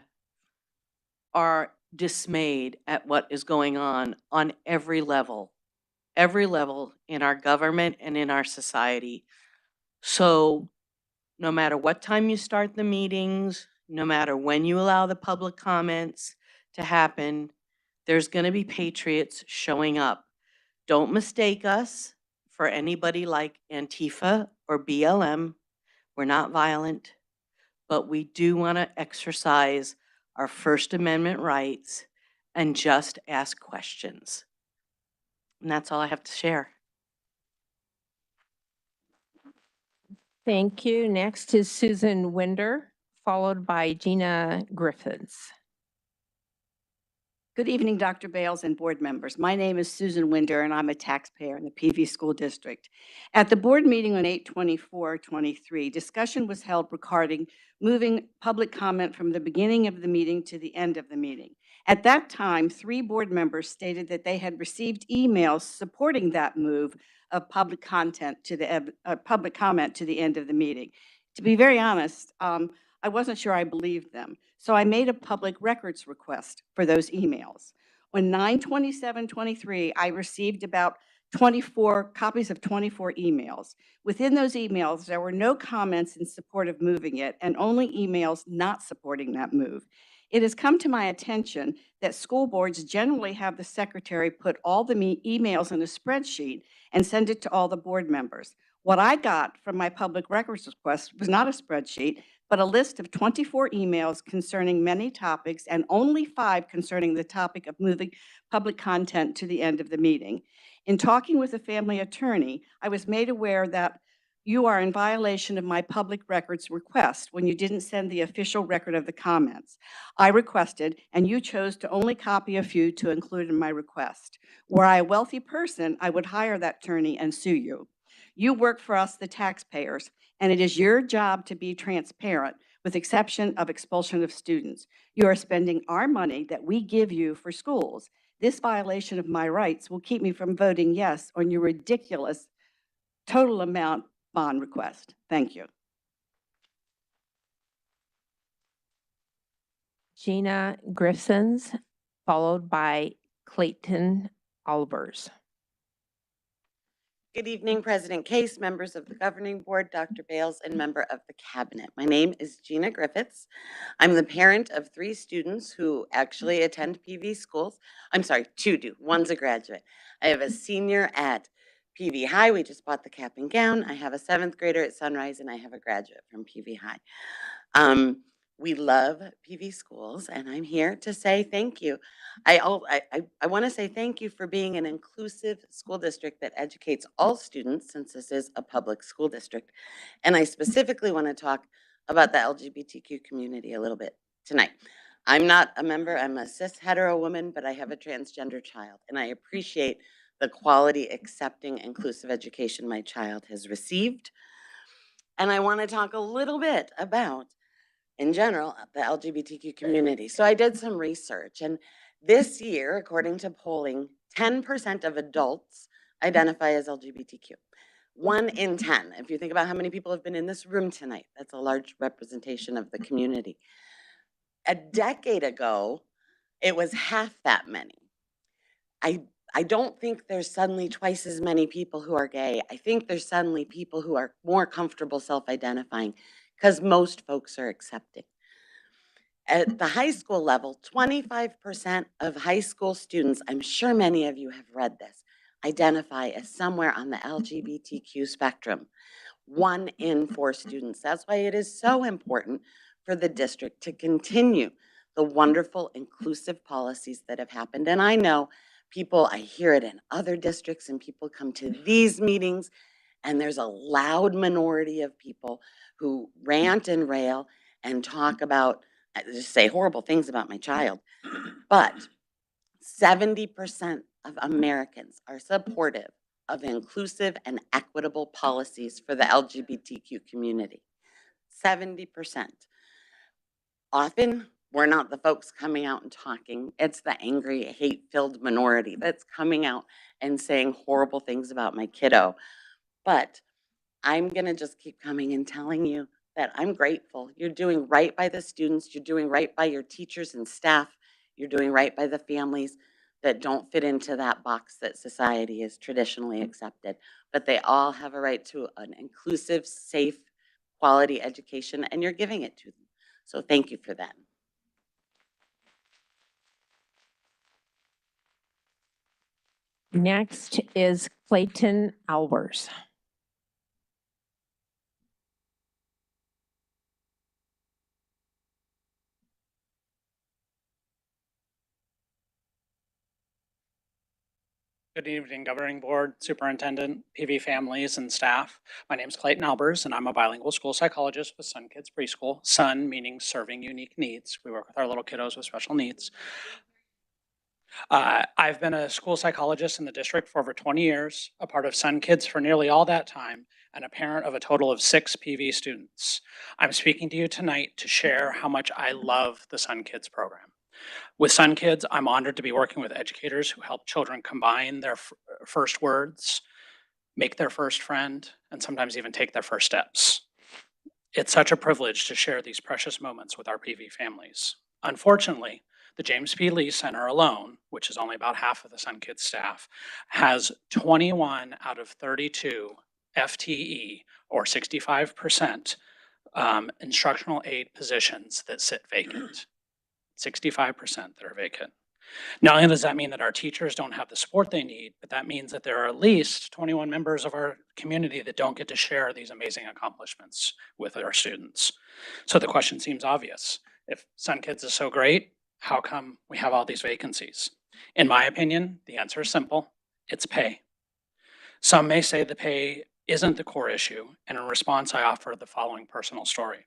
are dismayed at what is going on every level in our government and in our society. So no matter what time you start the meetings, no matter when you allow the public comments to happen, there's going to be patriots showing up. Don't mistake us for anybody like Antifa or BLM. We're not violent, but we do want to exercise our First Amendment rights and just ask questions. And that's all I have to share. Thank you. Next is Susan Winder, followed by Gina Griffiths. Good evening, Dr. Bales and board members. My name is Susan Winder, and I'm a taxpayer in the PV School District. At the board meeting on 8/24/23, discussion was held regarding moving public comment from the beginning of the meeting to the end of the meeting. At that time, 3 board members stated that they had received emails supporting that move of public comment to the end of the meeting. To be very honest, I wasn't sure I believed them. So I made a public records request for those emails. On 9/27/23, I received about 24 copies of 24 emails. Within those emails, there were no comments in support of moving it and only emails not supporting that move. It has come to my attention that school boards generally have the secretary put all the emails in a spreadsheet and send it to all the board members. What I got from my public records request was not a spreadsheet, but a list of 24 emails concerning many topics and only 5 concerning the topic of moving public content to the end of the meeting. In talking with a family attorney, I was made aware that you are in violation of my public records request when you didn't send the official record of the comments I requested, and you chose to only copy a few to include in my request. Were I a wealthy person, I would hire that attorney and sue you. You work for us, the taxpayers, and it is your job to be transparent, with exception of expulsion of students. You are spending our money that we give you for schools. This violation of my rights will keep me from voting yes on your ridiculous total amount bond request. Thank you. Gina Griffiths, followed by Clayton Albers. Good evening, President Case, members of the Governing Board, Dr. Bales, and member of the Cabinet. My name is Gina Griffiths. I'm the parent of 3 students who actually attend PV schools. I'm sorry, 2 do. One's a graduate. I have a senior at PV High. We just bought the cap and gown. I have a 7th grader at Sunrise, and I have a graduate from PV High. We love PV schools, and I'm here to say thank you. I want to say thank you for being an inclusive school district that educates all students, since this is a public school district. And I specifically want to talk about the LGBTQ community a little bit tonight. I'm not a member, I'm a cis hetero woman, but I have a transgender child, and I appreciate the quality, accepting, inclusive education my child has received. And I want to talk a little bit about, in general, the LGBTQ community. So I did some research, and this year, according to polling, 10% of adults identify as LGBTQ. 1 in 10. If you think about how many people have been in this room tonight, that's a large representation of the community. A decade ago, it was half that many. I don't think there's suddenly twice as many people who are gay. I think there's suddenly people who are more comfortable self-identifying, because most folks are accepting. At the high school level, 25% of high school students, I'm sure many of you have read this, identify as somewhere on the LGBTQ spectrum. 1 in 4 students. That's why it is so important for the district to continue the wonderful inclusive policies that have happened. And I know people, I hear it in other districts, and people come to these meetings, and there's a loud minority of people who rant and rail and talk about, just say horrible things about my child. But 70% of Americans are supportive of inclusive and equitable policies for the LGBTQ community. 70%. Often We're not the folks coming out and talking. It's the angry, hate-filled minority that's coming out and saying horrible things about my kiddo. But I'm going to just keep coming and telling you that I'm grateful. You're doing right by the students. You're doing right by your teachers and staff. You're doing right by the families that don't fit into that box that society has traditionally accepted. But they all have a right to an inclusive, safe, quality education, and you're giving it to them. So thank you for that. Next is Clayton Albers. Good evening, Governing Board, Superintendent, PV families, and staff. My name is Clayton Albers, and I'm a bilingual school psychologist with Sun Kids Preschool. Sun meaning serving unique needs. We work with our little kiddos with special needs. I've been a school psychologist in the district for over 20 years, a part of Sun Kids for nearly all that time, and a parent of a total of 6 PV students. I'm speaking to you tonight to share how much I love the Sun Kids program. With Sun Kids, I'm honored to be working with educators who help children combine their first words, make their first friend, and sometimes even take their first steps. It's such a privilege to share these precious moments with our PV families. Unfortunately, the James P. Lee Center alone, which is only about half of the Sun Kids staff, has 21 out of 32 FTE, or 65%, instructional aid positions that sit vacant. 65% that are vacant. Not only does that mean that our teachers don't have the support they need, but that means that there are at least 21 members of our community that don't get to share these amazing accomplishments with our students. So the question seems obvious. If Sun Kids is so great, how come we have all these vacancies? In my opinion, the answer is simple. It's pay. Some may say the pay isn't the core issue, and in response, I offer the following personal story.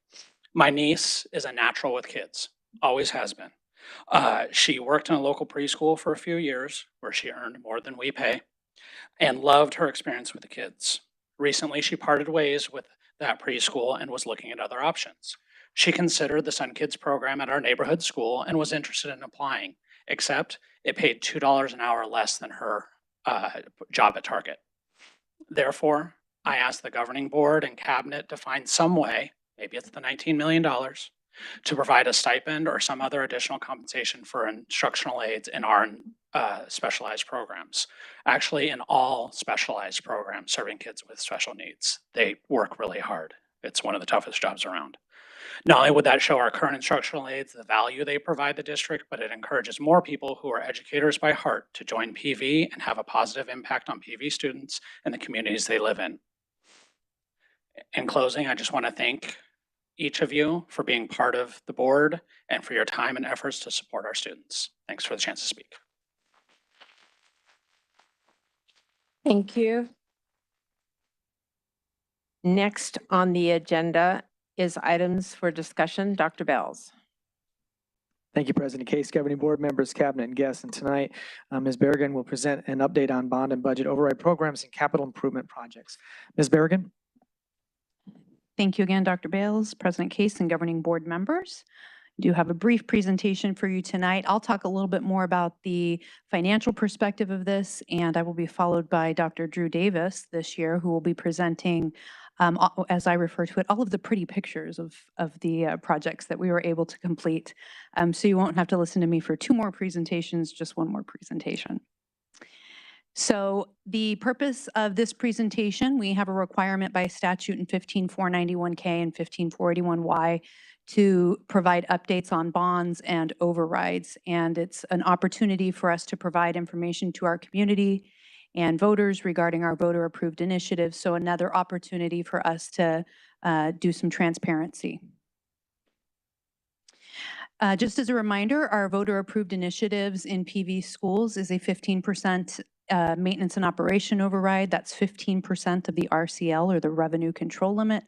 My niece is a natural with kids. Always has been. She worked in a local preschool for a few years where she earned more than we pay and loved her experience with the kids. Recently, she parted ways with that preschool and was looking at other options. She considered the Sun Kids program at our neighborhood school and was interested in applying, except it paid $2 an hour less than her job at Target. Therefore, I asked the governing board and cabinet to find some way, maybe it's the $19 million, to provide a stipend or some other additional compensation for instructional aides in our specialized programs. Actually, in all specialized programs serving kids with special needs, they work really hard. It's one of the toughest jobs around. Not only would that show our current instructional aides the value they provide the district, but it encourages more people who are educators by heart to join PV and have a positive impact on PV students and the communities they live in. In closing, I just want to thank each of you for being part of the board and for your time and efforts to support our students. Thanks for the chance to speak. Thank you. Next on the agenda is items for discussion. Dr. Bells. Thank you, President Case, governing board members, cabinet, and guests. And tonight, Ms. Berrigan will present an update on bond and budget override programs and capital improvement projects. Ms. Berrigan. Thank you again, Dr. Bales, President Case, and governing board members. I do have a brief presentation for you tonight. I'll talk a little bit more about the financial perspective of this, and I will be followed by Dr. Drew Davis this year, who will be presenting, as I refer to it, all of the pretty pictures of the projects that we were able to complete. So you won't have to listen to me for 2 more presentations, just 1 more presentation. So the purpose of this presentation, we have a requirement by statute in 15491K and 15481Y to provide updates on bonds and overrides. And it's an opportunity for us to provide information to our community and voters regarding our voter-approved initiatives. So another opportunity for us to do some transparency. Just as a reminder, our voter-approved initiatives in PV schools is a 15% maintenance and operation override. That's 15% of the RCL, or the revenue control limit,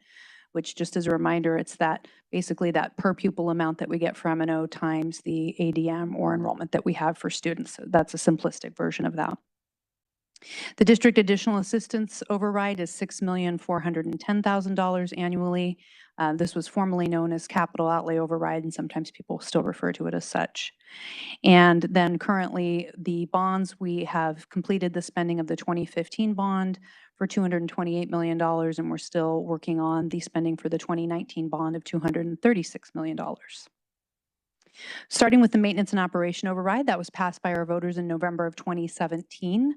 which, just as a reminder, it's that basically that per pupil amount that we get for M&O times the ADM or enrollment that we have for students. So that's a simplistic version of that. The district additional assistance override is $6,410,000 annually. This was formerly known as capital outlay override, and sometimes people still refer to it as such. And then currently, the bonds, we have completed the spending of the 2015 bond for $228 million, and we're still working on the spending for the 2019 bond of $236 million. Starting with the maintenance and operation override, that was passed by our voters in November of 2017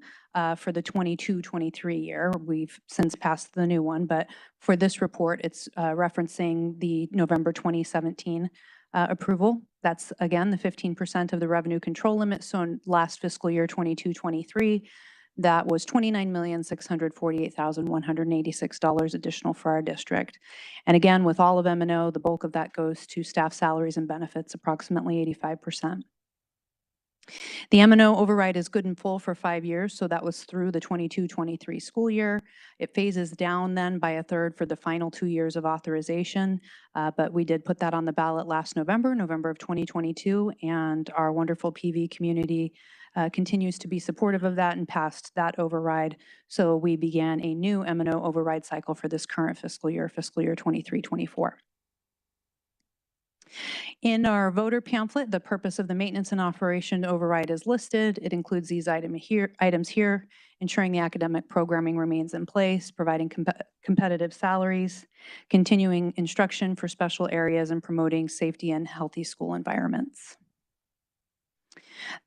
for the 22-23 year. We've since passed the new one, but for this report, it's referencing the November 2017 approval. That's, again, the 15% of the revenue control limit. So in last fiscal year, 22-23, that was $29,648,186 additional for our district. And again, with all of M&O, the bulk of that goes to staff salaries and benefits, approximately 85%. The M&O override is good and full for 5 years, so that was through the 22-23 school year. It phases down then by a third for the final 2 years of authorization, but we did put that on the ballot last November of 2022, and our wonderful PV community continues to be supportive of that and passed that override. So we began a new M&O override cycle for this current fiscal year 23-24. In our voter pamphlet, the purpose of the maintenance and operation override is listed. It includes these items here, ensuring the academic programming remains in place, providing competitive salaries, continuing instruction for special areas, and promoting safety and healthy school environments.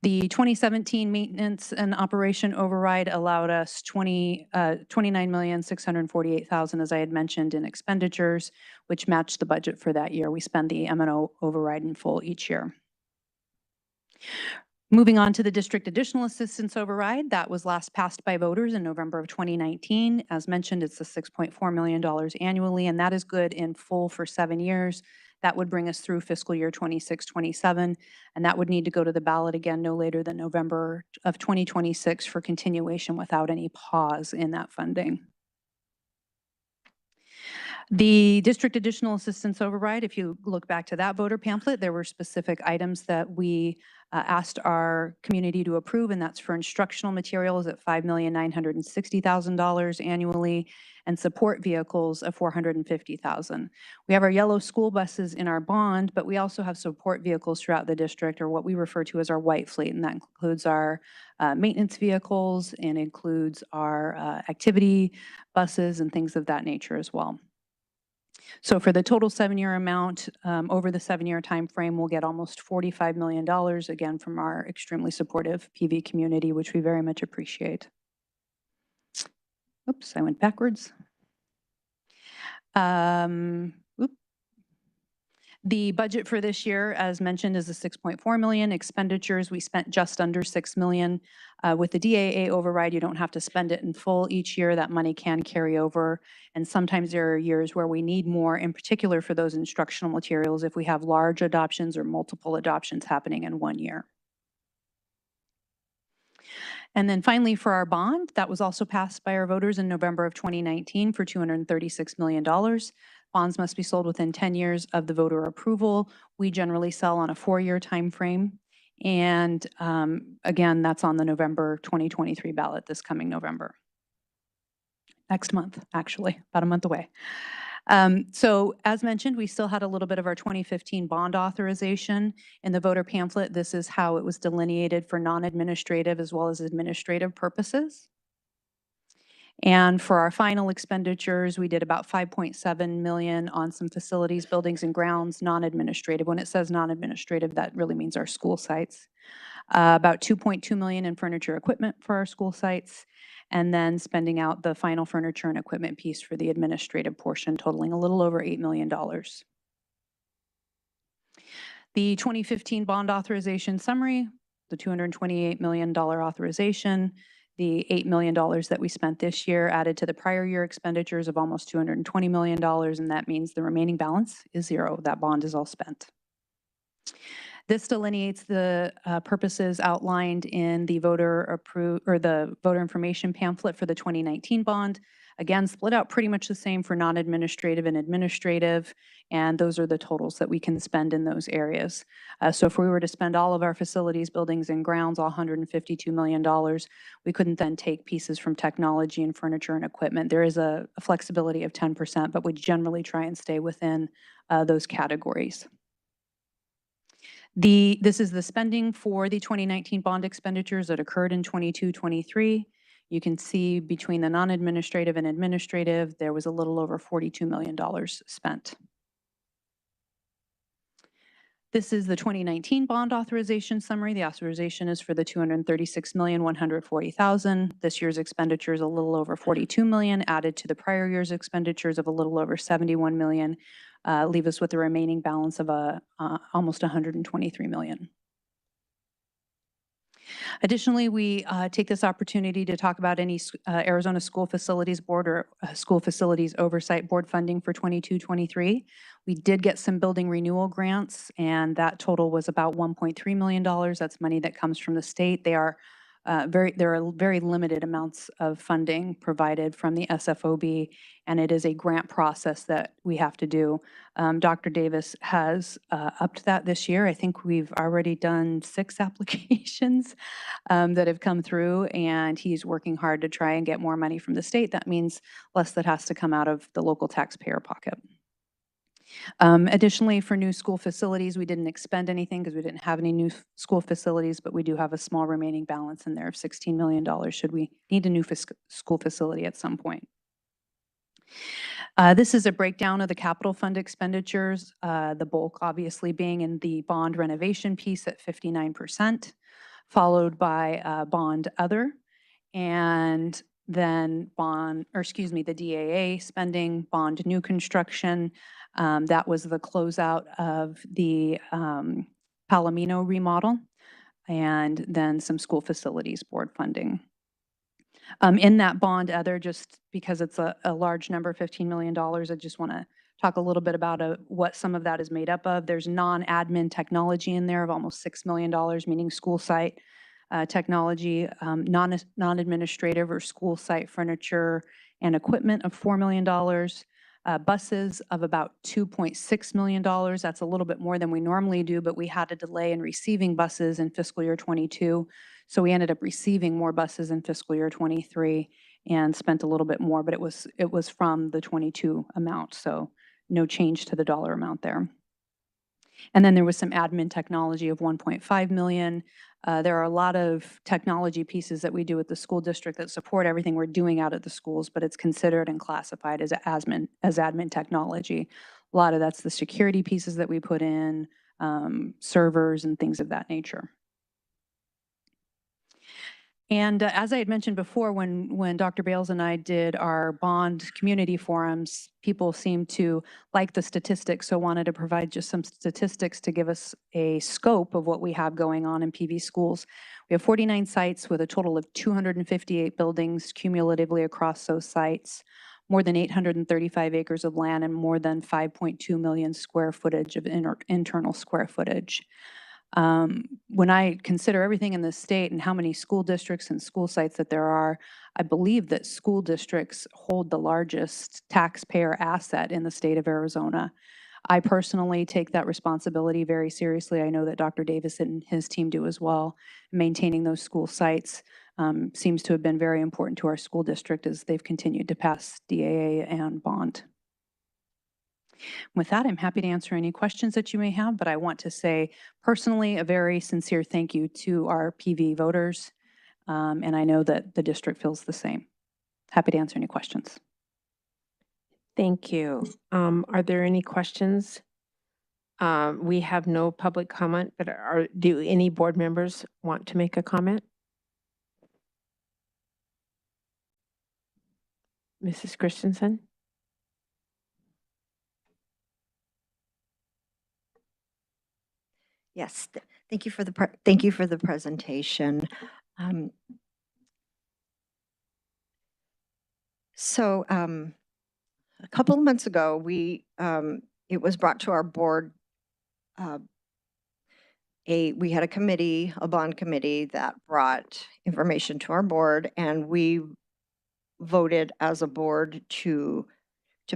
The 2017 maintenance and operation override allowed us $29,648,000, as I had mentioned, in expenditures, which matched the budget for that year. We spend the M&O override in full each year. Moving on to the district additional assistance override, that was last passed by voters in November of 2019. As mentioned, it's the $6.4 million annually, and that is good in full for 7 years. That would bring us through fiscal year 26-27, and that would need to go to the ballot again no later than November of 2026 for continuation without any pause in that funding. The district additional assistance override, if you look back to that voter pamphlet, there were specific items that we asked our community to approve, and that's for instructional materials at $5,960,000 annually, and support vehicles of $450,000. We have our yellow school buses in our bond, but we also have support vehicles throughout the district, or what we refer to as our white fleet, and that includes our maintenance vehicles and includes our activity buses and things of that nature as well. So for the total 7-year amount, over the 7-year time frame, we'll get almost $45 million, again, from our extremely supportive PV community, which we very much appreciate. Oops, I went backwards. The budget for this year, as mentioned, is a $6.4 million. Expenditures, we spent just under $6 million. With the DAA override, you don't have to spend it in full each year. That money can carry over. And sometimes there are years where we need more, in particular for those instructional materials, if we have large adoptions or multiple adoptions happening in 1 year. And then finally, for our bond, that was also passed by our voters in November of 2019 for $236 million. Bonds must be sold within 10 years of the voter approval. We generally sell on a 4-year time frame. And again, that's on the November 2023 ballot this coming November. Next month, actually, about a month away. So as mentioned, we still had a little bit of our 2015 bond authorization in the voter pamphlet. This is how it was delineated for non-administrative as well as administrative purposes. And for our final expenditures, we did about $5.7 million on some facilities, buildings and grounds, non-administrative. When it says non-administrative, that really means our school sites. About $2.2 million in furniture equipment for our school sites, and then spending out the final furniture and equipment piece for the administrative portion, totaling a little over $8 million. The 2015 bond authorization summary, the $228 million authorization, the $8 million that we spent this year added to the prior year expenditures of almost $220 million, and that means the remaining balance is zero. That bond is all spent. This delineates the purposes outlined in the voter information pamphlet for the 2019 bond. Again, split out pretty much the same for non-administrative and administrative, and those are the totals that we can spend in those areas. So if we were to spend all of our facilities, buildings, and grounds, all $152 million, we couldn't then take pieces from technology and furniture and equipment. There is a flexibility of 10%, but we generally try and stay within those categories. This is the spending for the 2019 bond expenditures that occurred in 22-23. You can see between the non-administrative and administrative, there was a little over $42 million spent. This is the 2019 bond authorization summary. The authorization is for the $236,140,000. This year's expenditures a little over $42 million, added to the prior year's expenditures of a little over $71 million, leave us with a remaining balance of almost $123 million. Additionally, we take this opportunity to talk about any Arizona School Facilities Board or School Facilities Oversight Board funding for 22-23. We did get some building renewal grants, and that total was about $1.3 million. That's money that comes from the state. There are very limited amounts of funding provided from the SFOB, and it is a grant process that we have to do. Dr. Davis has upped that this year. I think we've already done 6 applications that have come through, and he's working hard to try and get more money from the state. That means less that has to come out of the local taxpayer pocket. Additionally, for new school facilities, we didn't expend anything because we didn't have any new school facilities, but we do have a small remaining balance in there of $16 million should we need a new school facility at some point. This is a breakdown of the capital fund expenditures, the bulk obviously being in the bond renovation piece at 59%, followed by bond other, and then the DAA spending, bond new construction. That was the closeout of the Palomino remodel, and then some school facilities board funding. In that bond other, just because it's a large number, $15 million, I just want to talk a little bit about what some of that is made up of. There's non-admin technology in there of almost $6 million, meaning school site technology, non-administrative or school site furniture and equipment of $4 million, buses of about $2.6 million. That's a little bit more than we normally do, but we had a delay in receiving buses in fiscal year 22. So we ended up receiving more buses in fiscal year 23 and spent a little bit more, but it was from the 22 amount. So no change to the dollar amount there. And then there was some admin technology of $1.5 million. There are a lot of technology pieces that we do at the school district that support everything we're doing out at the schools, but it's considered and classified as admin technology. A lot of that's the security pieces that we put in, servers and things of that nature. And as I had mentioned before, when Dr. Bales and I did our bond community forums, people seemed to like the statistics, so wanted to provide just some statistics to give us a scope of what we have going on in PV schools. We have 49 sites with a total of 258 buildings cumulatively across those sites, more than 835 acres of land, and more than 5.2 million square footage of internal square footage. When I consider everything in the state and how many school districts and school sites that there are, I believe that school districts hold the largest taxpayer asset in the state of Arizona. I personally take that responsibility very seriously. I know that Dr. Davis and his team do as well. Maintaining those school sites seems to have been very important to our school district as they've continued to pass DAA and bond. With that, I'm happy to answer any questions that you may have, but I want to say personally a very sincere thank you to our PV voters, and I know that the district feels the same. Happy to answer any questions. Thank you. Are there any questions? We have no public comment, but do any board members want to make a comment? Mrs. Christensen? Yes, thank you for the presentation. So a couple of months ago, it was brought to our board. We had a bond committee that brought information to our board, and we voted as a board to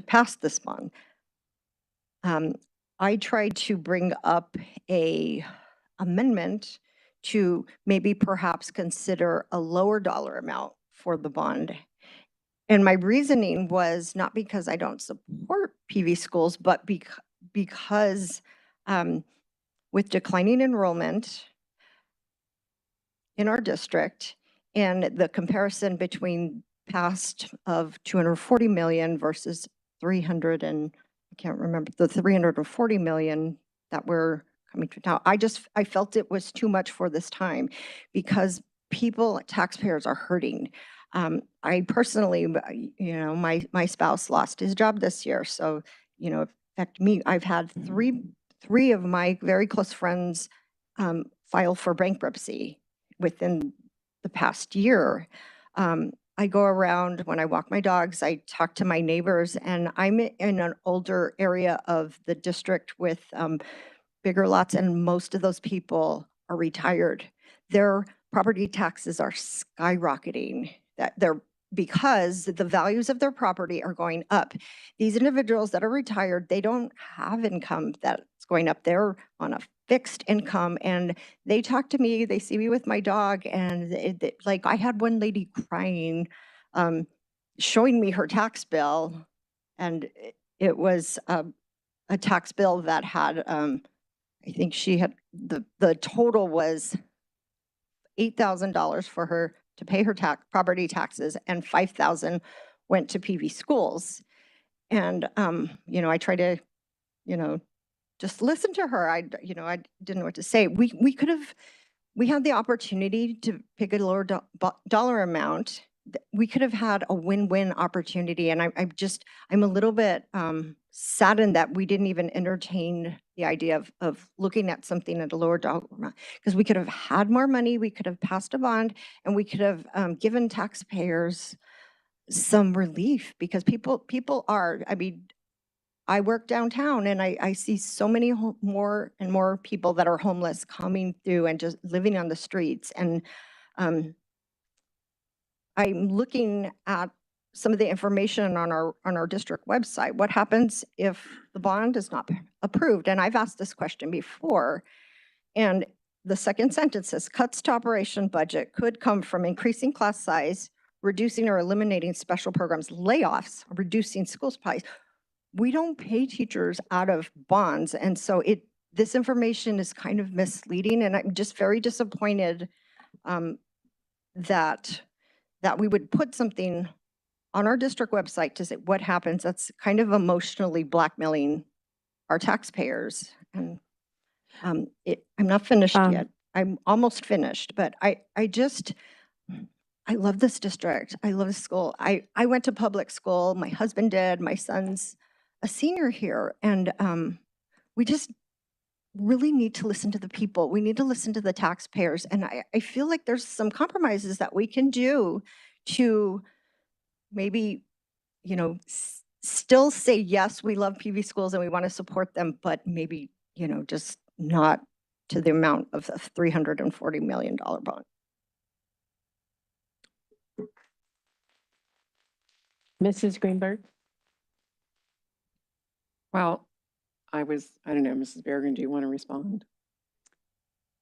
pass this bond. I tried to bring up a amendment to maybe perhaps consider a lower dollar amount for the bond. And my reasoning was not because I don't support PV schools, but because with declining enrollment in our district and the comparison between past of 240 million versus 300 and I can't remember the 340 million that we're coming to now. I felt it was too much for this time because taxpayers are hurting. I personally, my spouse lost his job this year. So, it affected me. I've had three of my very close friends file for bankruptcy within the past year. I go around when I walk my dogs, I talk to my neighbors, and I'm in an older area of the district with bigger lots, and most of those people are retired. Their property taxes are skyrocketing. Because the values of their property are going up. These individuals that are retired, they don't have income that's going up. They're on a fixed income, and they talk to me, they see me with my dog, and like I had one lady crying, showing me her tax bill, and it was a tax bill that had, I think she had, the total was $8,000 for her to pay her property taxes, and $5,000 went to PV schools. And, I try to, just listen to her. I didn't know what to say. We had the opportunity to pick a lower dollar amount. We could have had a win-win opportunity. And I'm a little bit saddened that we didn't even entertain the idea of looking at something at a lower dollar amount, because we could have had more money, we could have passed a bond, and we could have given taxpayers some relief, because people are, I work downtown and I see so many more and more people that are homeless coming through and just living on the streets. And I'm looking at some of the information on our district website. What happens if the bond is not approved? And I've asked this question before. And the second sentence says, cuts to operation budget could come from increasing class size, reducing or eliminating special programs, layoffs, reducing school supplies. We don't pay teachers out of bonds. And so this information is kind of misleading. And I'm just very disappointed that we would put something on our district website to say what happens. That's kind of emotionally blackmailing our taxpayers. And I'm not finished yet. I'm almost finished, but I love this district. I love this school. I went to public school. My husband did. My son's a senior here. And we just really need to listen to the people. We need to listen to the taxpayers. And I feel like there's some compromises that we can do to maybe, still say, yes, we love PV schools and we want to support them, but maybe, just not to the amount of a $340 million bond. Mrs. Greenberg? Well, I don't know, Mrs. Bergen, do you want to respond?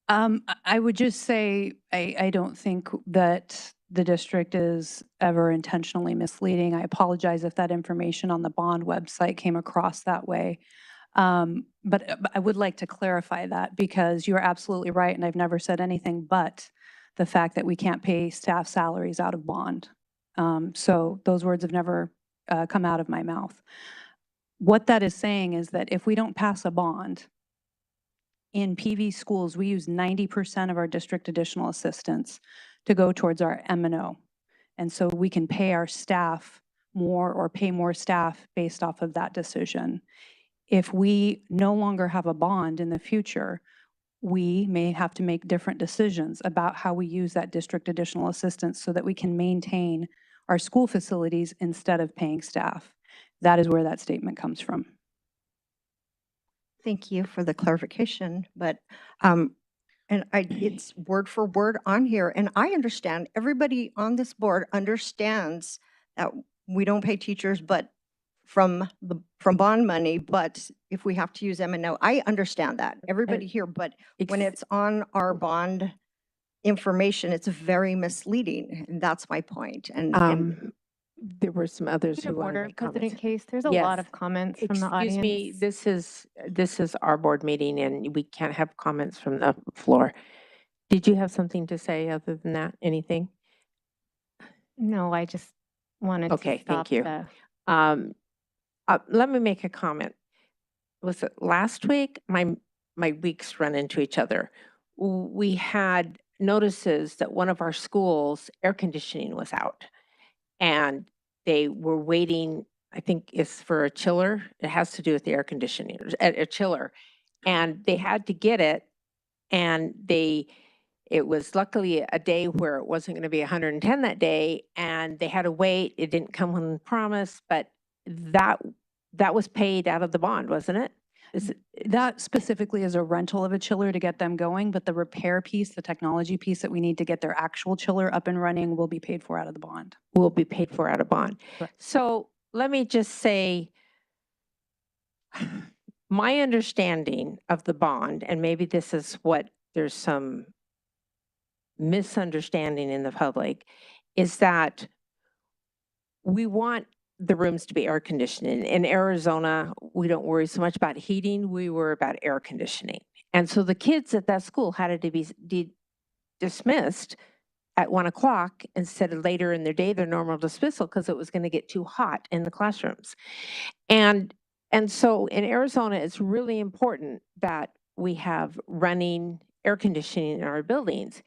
I would just say, I don't think that the district is ever intentionally misleading. I apologize if that information on the bond website came across that way. But I would like to clarify that, because you're absolutely right, and I've never said anything but the fact that we can't pay staff salaries out of bond. So those words have never come out of my mouth. What that is saying is that if we don't pass a bond, in PV schools, we use 90% of our district additional assistance to go towards our M&O. And so we can pay our staff more or pay more staff based off of that decision. If we no longer have a bond in the future, we may have to make different decisions about how we use that district additional assistance so that we can maintain our school facilities instead of paying staff. That is where that statement comes from. Thank you for the clarification, but it's word for word on here, and I understand, everybody on this board understands We don't pay teachers, but from bond money, but if we have to use M&O, I understand that, everybody here, but when it's on our bond information, it's very misleading, and that's my point. And There were some others Point who of wanted to order, make comments. President Case, there's a lot Yes. of comments from the Excuse me, audience. this is our board meeting and we can't have comments from the floor. Did you have something to say other than that? Anything? No, I just wanted to Okay, stop thank you. the. Let me make a comment. Was it last week? My weeks run into each other. We had notices that one of our schools, air conditioning was out. And they were waiting, I think it's for a chiller. It has to do with the air conditioning, a chiller. And they had to get it. And it was luckily a day where it wasn't going to be 110 that day. And they had to wait. It didn't come when promised, but that was paid out of the bond, wasn't it? That specifically is a rental of a chiller to get them going, but the repair piece, the technology piece that we need to get their actual chiller up and running will be paid for out of the bond. Will be paid for out of bond. Correct. So let me just say, my understanding of the bond, and maybe this is what there's some misunderstanding in the public, is that we want the rooms to be air conditioning. In Arizona, we don't worry so much about heating, we worry about air conditioning. And so the kids at that school had to be dismissed at 1 o'clock instead of later in their day, their normal dismissal, because it was going to get too hot in the classrooms. And so in Arizona, it's really important that we have running air conditioning in our buildings.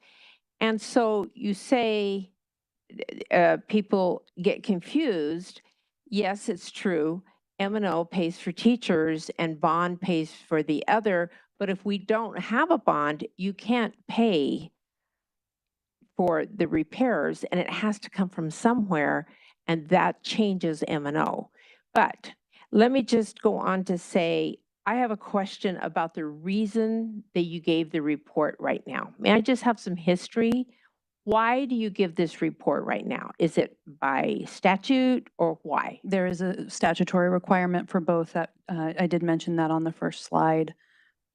And so you say people get confused. Yes, it's true. M&O pays for teachers and bond pays for the other. But if we don't have a bond, you can't pay for the repairs, and it has to come from somewhere, and that changes M&O. But let me just go on to say, I have a question about the reason that you gave the report right now. May I just have some history? Why do you give this report right now? Is it by statute or why? There is a statutory requirement for both. That I did mention that on the first slide.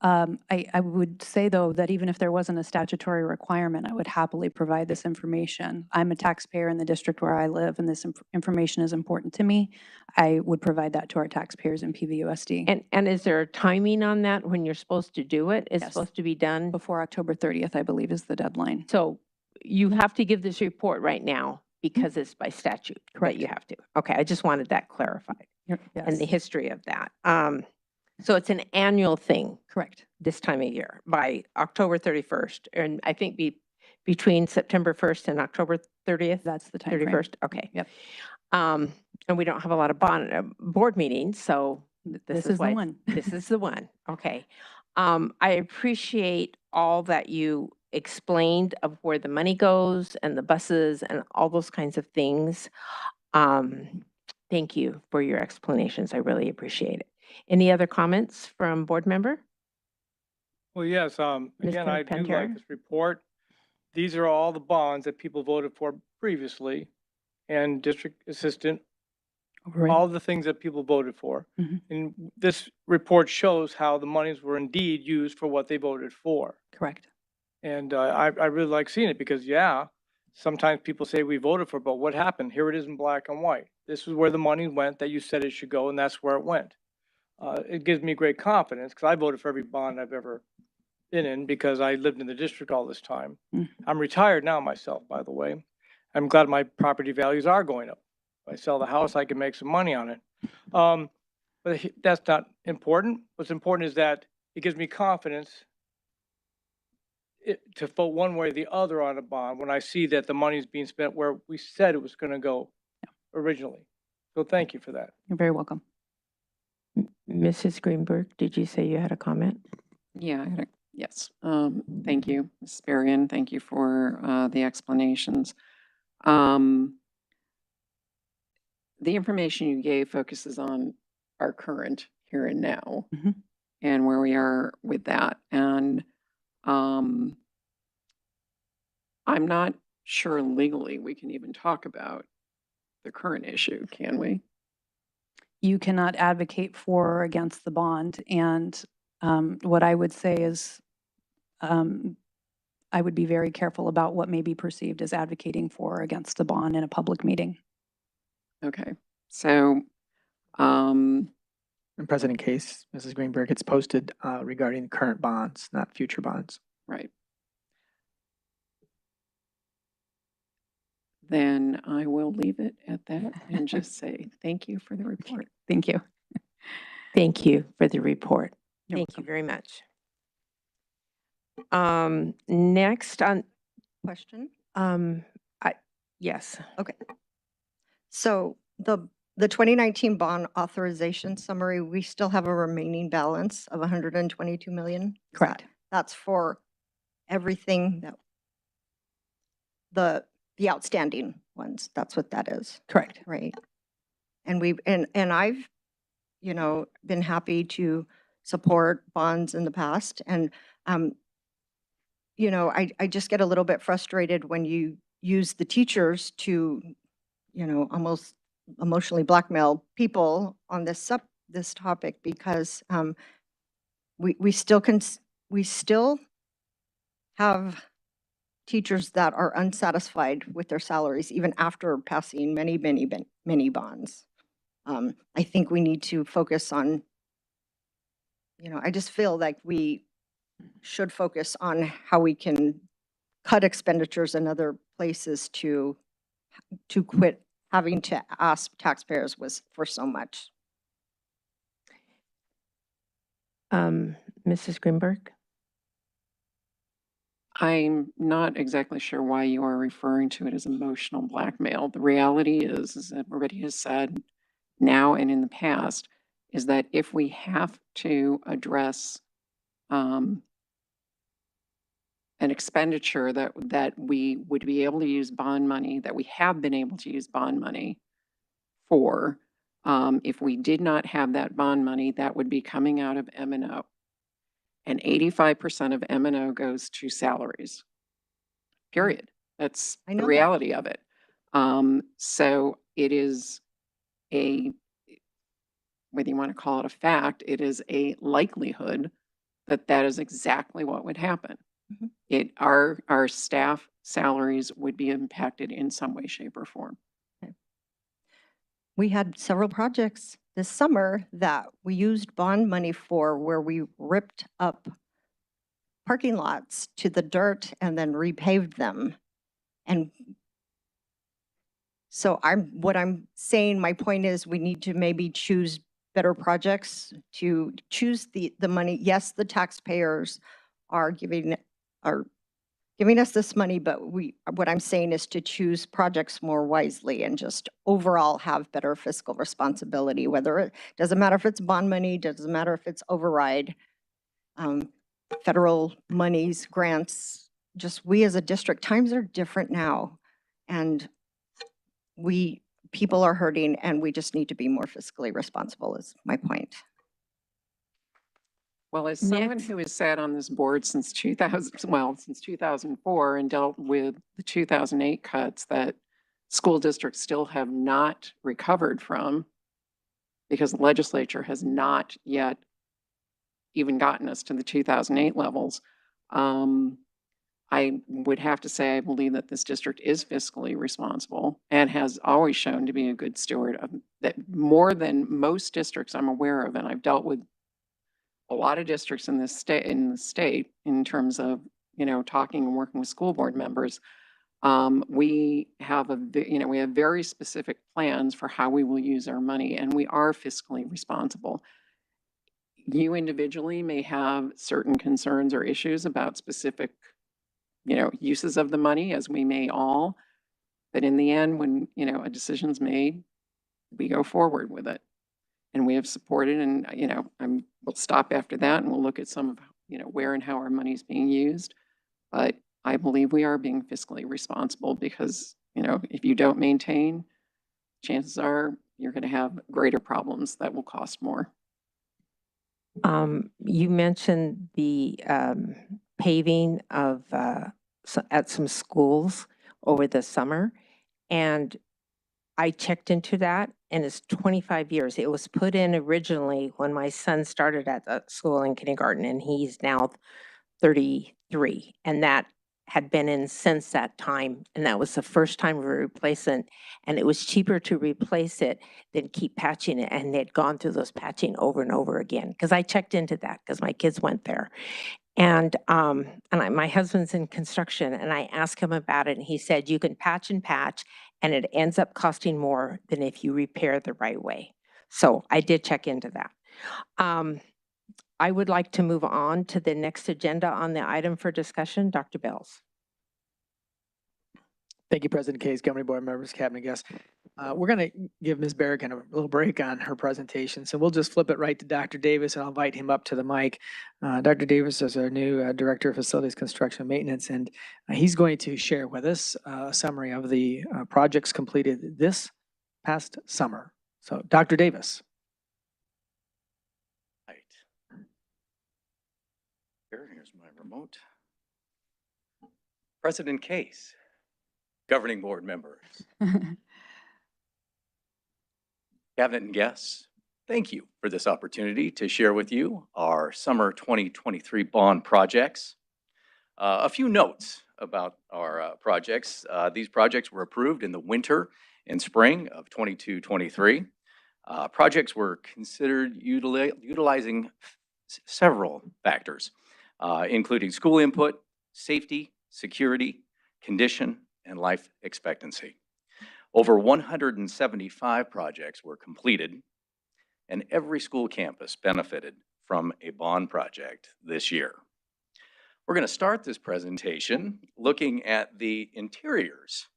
I would say, though, that even if there wasn't a statutory requirement, I would happily provide this information. I'm a taxpayer in the district where I live, and this information is important to me. I would provide that to our taxpayers in PVUSD. And is there a timing on that when you're supposed to do it? It's Yes. supposed to be done? Before October 30th, I believe, is the dedeadline. So you have to give this report right now because it's by statute. Correct. That you have to. Okay, I just wanted that clarified. Yes. And the history of that. So it's an annual thing. Correct. This time of year by October 31st. And I think between September 1st and October 30th. That's the time frame. 31st. Okay. Yep. And we don't have a lot of board meetings, so This is the why one. This is the one. Okay. I appreciate all that you explained of where the money goes and the buses and all those kinds of things. Thank you for your explanations. I really appreciate it. Any other comments from board member? Well, yes, again, Mr. I do Pantera? like this report. These are all the bonds that people voted for previously, and district assistant, Right. all the things that people voted for. Mhm. And this report shows how the monies were indeed used for what they voted for. Correct. And I really like seeing it because, yeah, sometimes people say we voted for, but what happened? Here it is in black and white. This is where the money went that you said it should go, and that's where it went. It gives me great confidence because I voted for every bond I've ever been in because I lived in the district all this time. Mm. I'm retired now myself, by the way. I'm glad my property values are going up. If I sell the house, I can make some money on it. But that's not important. What's important is that it gives me confidence to vote one way or the other on a bond when I see that the money is being spent where we said it was going to go originally. So thank you for that. You're very welcome. Mrs. Greenberg, did you say you had a comment? Yeah, yes. Thank you, Ms. Berrien. Thank you for the explanations. The information you gave focuses on our current here and now Mhm. and where we are with that. And I'm not sure legally we can even talk about the current issue, can we? You cannot advocate for or against the bond. And what I would say is I would be very careful about what may be perceived as advocating for or against the bond in a public meeting. Okay, so, In President Case, Mrs. Greenberg, it's posted regarding the current bonds, not future bonds. right. Then I will leave it at that and just say thank you for the report. Thank you. Thank you for the report. You're Thank you welcome. very much. Next on, Question? yes. So the 2019 bond authorization summary, we still have a remaining balance of 122 million? Is Correct. That's for everything that, the outstanding ones, that's what that is, Correct. right? And I've, been happy to support bonds in the past. And, I just get a little bit frustrated when you use the teachers to, almost emotionally blackmail people on this topic, because we still have teachers that are unsatisfied with their salaries even after passing many bonds. I think we need to focus on, I just feel like we should focus on how we can cut expenditures in other places to quit having to ask taxpayers for so much. Mrs. Greenberg? I'm not exactly sure why you are referring to it as emotional blackmail. The reality is, as everybody has said now and in the past, is that if we have to address an expenditure that we would be able to use bond money, that we have been able to use bond money for, if we did not have that bond money, that would be coming out of M&O. And 85% of M&O goes to salaries. Period. That's I the know that. reality of it. So it is whether you want to call it a fact, it is a likelihood that that is exactly what would happen. Mhm. Our staff salaries would be impacted in some way, shape, or form. We had several projects this summer that we used bond money for, where we ripped up parking lots to the dirt and then repaved them. And so what I'm saying, my point is, we need to maybe choose better projects to choose the money. Yes, the taxpayers are giving us this money, but what I'm saying is to choose projects more wisely and just overall have better fiscal responsibility, whether it doesn't matter if it's bond money, doesn't matter if it's override, federal monies, grants, just we as a district, times are different now. And people are hurting, and we just need to be more fiscally responsible is my point. Well, as someone Next. who has sat on this board since 2004 and dealt with the 2008 cuts that school districts still have not recovered from, because the legislature has not yet even gotten us to the 2008 levels, I would have to say I believe that this district is fiscally responsible and has always shown to be a good steward of that, more than most districts I'm aware of, and I've dealt with a lot of districts in the state in terms of, talking and working with school board members. We have we have very specific plans for how we will use our money, and we are fiscally responsible. You individually may have certain concerns or issues about specific, uses of the money, as we may all, but in the end, when, a decision's made, we go forward with it. And we have supported, and, we'll stop after that and we'll look at some of, where and how our money is being used. But I believe we are being fiscally responsible because, if you don't maintain, chances are you're going to have greater problems that will cost more. You mentioned the paving of at some schools over the summer, and I checked into that and it's 25 years. It was put in originally when my son started at the school in kindergarten and he's now 33. And that had been in since that time. And that was the first time we replaced it. And it was cheaper to replace it than keep patching it. And they'd gone through those patching over and over again. Because I checked into that because my kids went there. And my husband's in construction and I asked him about it and he said, you can patch and it ends up costing more than if you repair the right way. So I did check into that. I would like to move on to the next agenda on the item for discussion. Dr. Bells. Thank you, President Case, Governing Board members, Cabinet guests. We're going to give Ms. Berrigan a little break on her presentation, so we'll just flip it right to Dr. Davis, and I'll invite him up to the mic. Dr. Davis is our new Director of Facilities Construction and Maintenance, and he's going to share with us a summary of the projects completed this past summer. So, Dr. Davis. Right. Here's my remote. President Case, Governing Board members, Cabinet and guests, thank you for this opportunity to share with you our summer 2023 bond projects. A few notes about our projects. These projects were approved in the winter and spring of 22-23. Projects were considered utilizing several factors, including school input, safety, security, condition, and life expectancy. Over 175 projects were completed, and every school campus benefited from a bond project this year. We're going to start this presentation looking at the interiors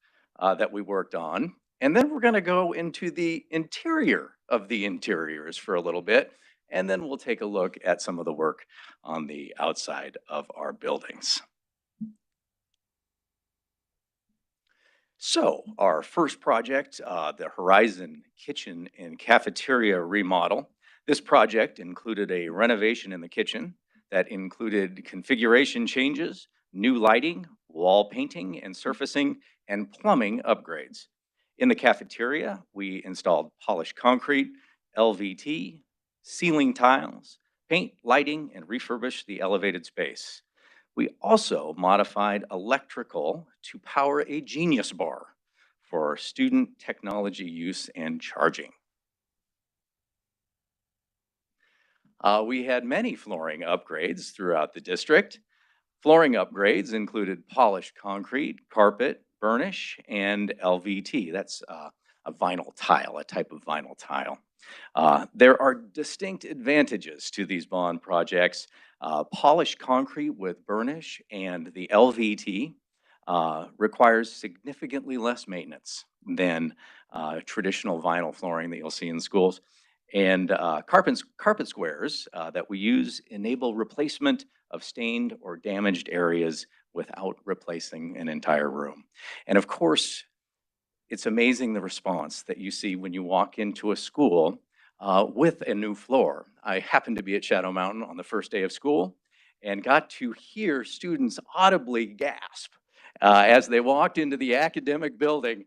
that we worked on, and then we're going to go into the interior of the interiors for a little bit, and then we'll take a look at some of the work on the outside of our buildings. So our first project, the Horizon Kitchen and Cafeteria remodel. This project included a renovation in the kitchen that included configuration changes, new lighting, wall painting and surfacing, and plumbing upgrades. In the cafeteria, we installed polished concrete, LVT, ceiling tiles, paint, lighting, and refurbished the elevated space. We also modified electrical to power a Genius bar for student technology use and charging. We had many flooring upgrades throughout the district. Flooring upgrades included polished concrete, carpet, burnish, and LVT. That's a vinyl tile, a type of vinyl tile. There are distinct advantages to these bond projects. Polished concrete with burnish and the LVT requires significantly less maintenance than traditional vinyl flooring that you'll see in schools. And carpet squares that we use enable replacement of stained or damaged areas without replacing an entire room. And of course, it's amazing the response that you see when you walk into a school with a new floor. I happened to be at Shadow Mountain on the first day of school and got to hear students audibly gasp as they walked into the academic building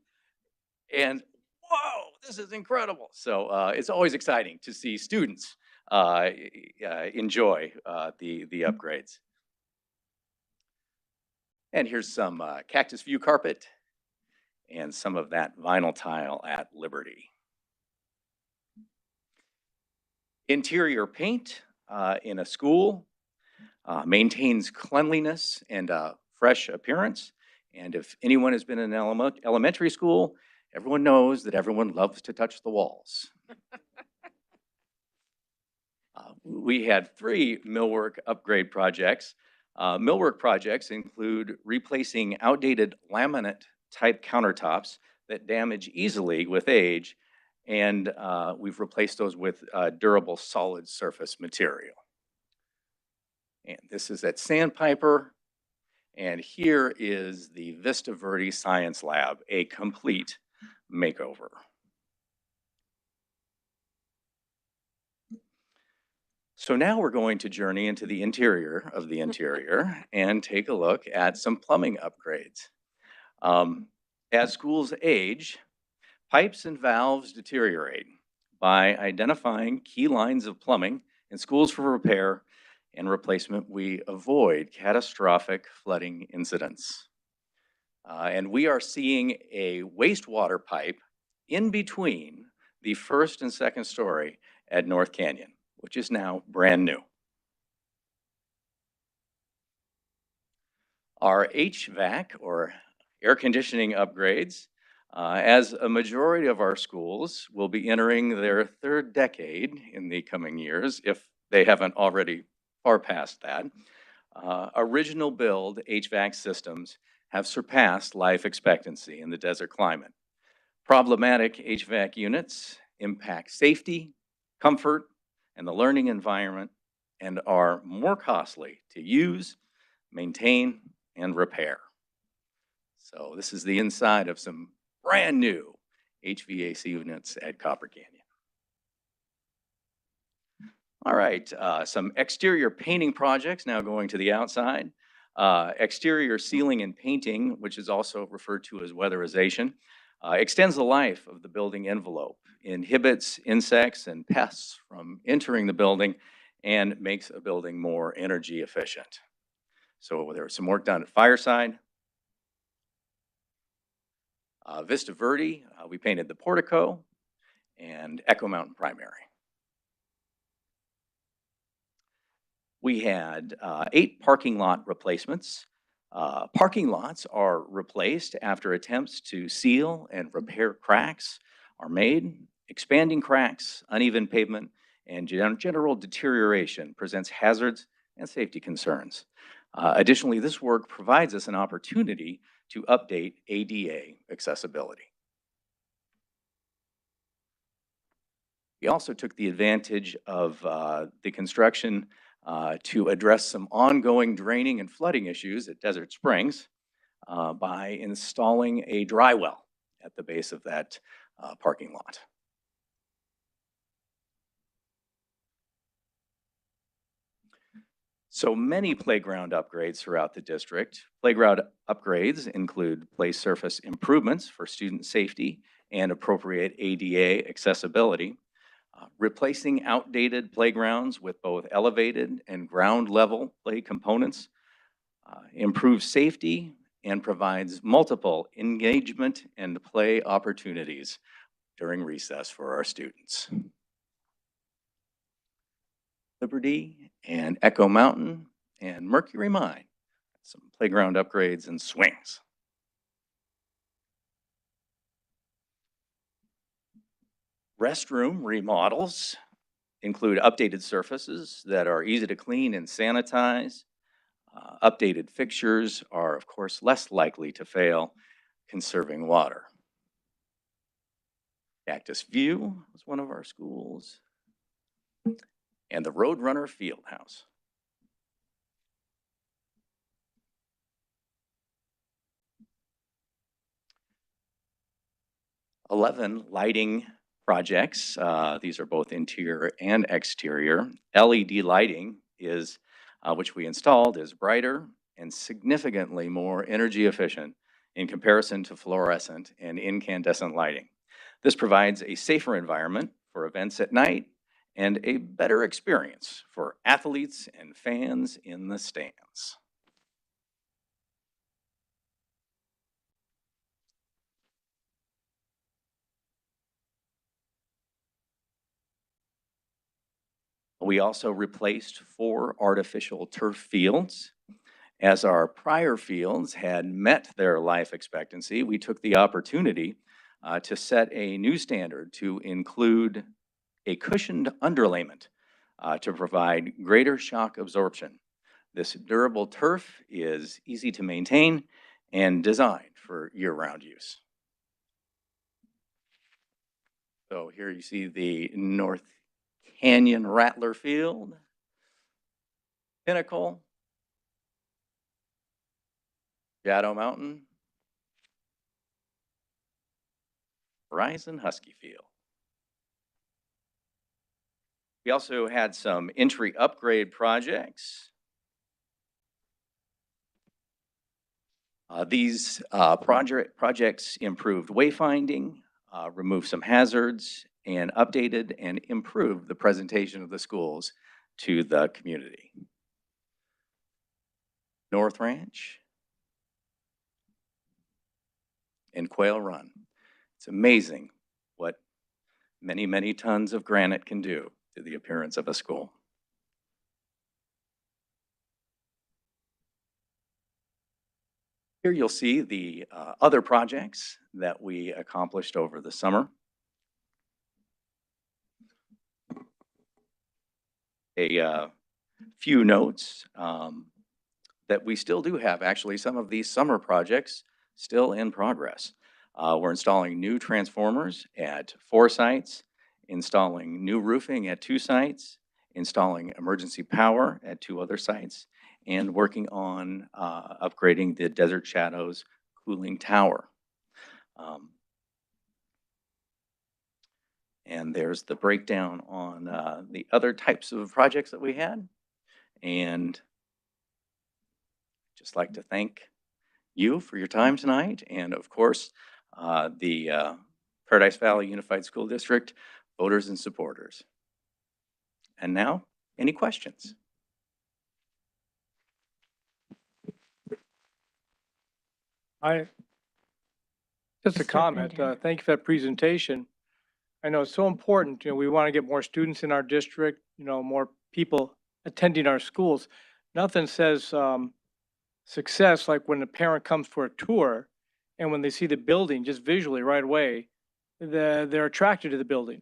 and, whoa, this is incredible. So it's always exciting to see students enjoy the upgrades. And here's some cactus view carpet and some of that vinyl tile at Liberty. Interior paint in a school maintains cleanliness and fresh appearance. And if anyone has been in elementary school, everyone knows that everyone loves to touch the walls. We had 3 millwork upgrade projects. Millwork projects include replacing outdated laminate type countertops that damage easily with age, and we've replaced those with durable solid surface material. And this is at Sandpiper, and here is the Vista Verde Science Lab, a complete makeover. So now we're going to journey into the interior of the interior and take a look at some plumbing upgrades. As schools age, Pipes and valves deteriorate. By identifying key lines of plumbing in schools for repair and replacement, we avoid catastrophic flooding incidents. And we are seeing a wastewater pipe in between the first and second story at North Canyon, which is now brand new. Our HVAC, or air conditioning upgrades, as a majority of our schools will be entering their third decade in the coming years, if they haven't already far past that. Original build HVAC systems have surpassed life expectancy in the desert climate. Problematic HVAC units impact safety, comfort, and the learning environment, and are more costly to use, maintain, and repair. So this is the inside of some brand new HVAC units at Copper Canyon. All right, some exterior painting projects now going to the outside. Exterior sealing and painting, which is also referred to as weatherization, extends the life of the building envelope, inhibits insects and pests from entering the building, and makes a building more energy efficient. So there was some work done at Fireside. Vista Verde, we painted the portico, and Echo Mountain Primary. We had 8 parking lot replacements. Parking lots are replaced after attempts to seal and repair cracks are made. Expanding cracks, uneven pavement, and general deterioration presents hazards and safety concerns. Additionally, this work provides us an opportunity to update ADA accessibility. We also took the advantage of the construction to address some ongoing draining and flooding issues at Desert Springs by installing a dry well at the base of that parking lot. So many playground upgrades throughout the district. Playground upgrades include play surface improvements for student safety and appropriate ADA accessibility, replacing outdated playgrounds with both elevated and ground level play components, improves safety, and provides multiple engagement and play opportunities during recess for our students. Liberty and Echo Mountain and Mercury Mine, some playground upgrades and swings. Restroom remodels include updated surfaces that are easy to clean and sanitize. Updated fixtures are, of course, less likely to fail, conserving water. Cactus View was one of our schools. And the Roadrunner Fieldhouse. $11 lighting projects. These are both interior and exterior. LED lighting is, which we installed, is brighter and significantly more energy efficient in comparison to fluorescent and incandescent lighting. This provides a safer environment for events at night and a better experience for athletes and fans in the stands. We also replaced 4 artificial turf fields. As our prior fields had met their life expectancy, we took the opportunity to set a new standard to include a cushioned underlayment to provide greater shock absorption. This durable turf is easy to maintain and designed for year-round use. So here you see the North Canyon Rattler Field, Pinnacle, Shadow Mountain, Horizon Husky Field. We also had some entry upgrade projects. These projects improved wayfinding, remove some hazards, and updated and improved the presentation of the schools to the community. North Ranch and Quail Run. It's amazing what many, many tons of granite can do to the appearance of a school. Here you'll see the other projects that we accomplished over the summer. A few notes that we still do have actually some of these summer projects still in progress. We're installing new transformers at 4 sites, installing new roofing at 2 sites, installing emergency power at 2 other sites, and working on upgrading the Desert Shadows cooling tower. And there's the breakdown on the other types of projects that we had. And just like to thank you for your time tonight. And of course, the Paradise Valley Unified School District voters and supporters. And now, any questions? Just a Mr. comment. Pender. Thank you for that presentation. I know it's so important. We want to get more students in our district, more people attending our schools. Nothing says success like when a parent comes for a tour and when they see the building just visually right away, they're attracted to the building.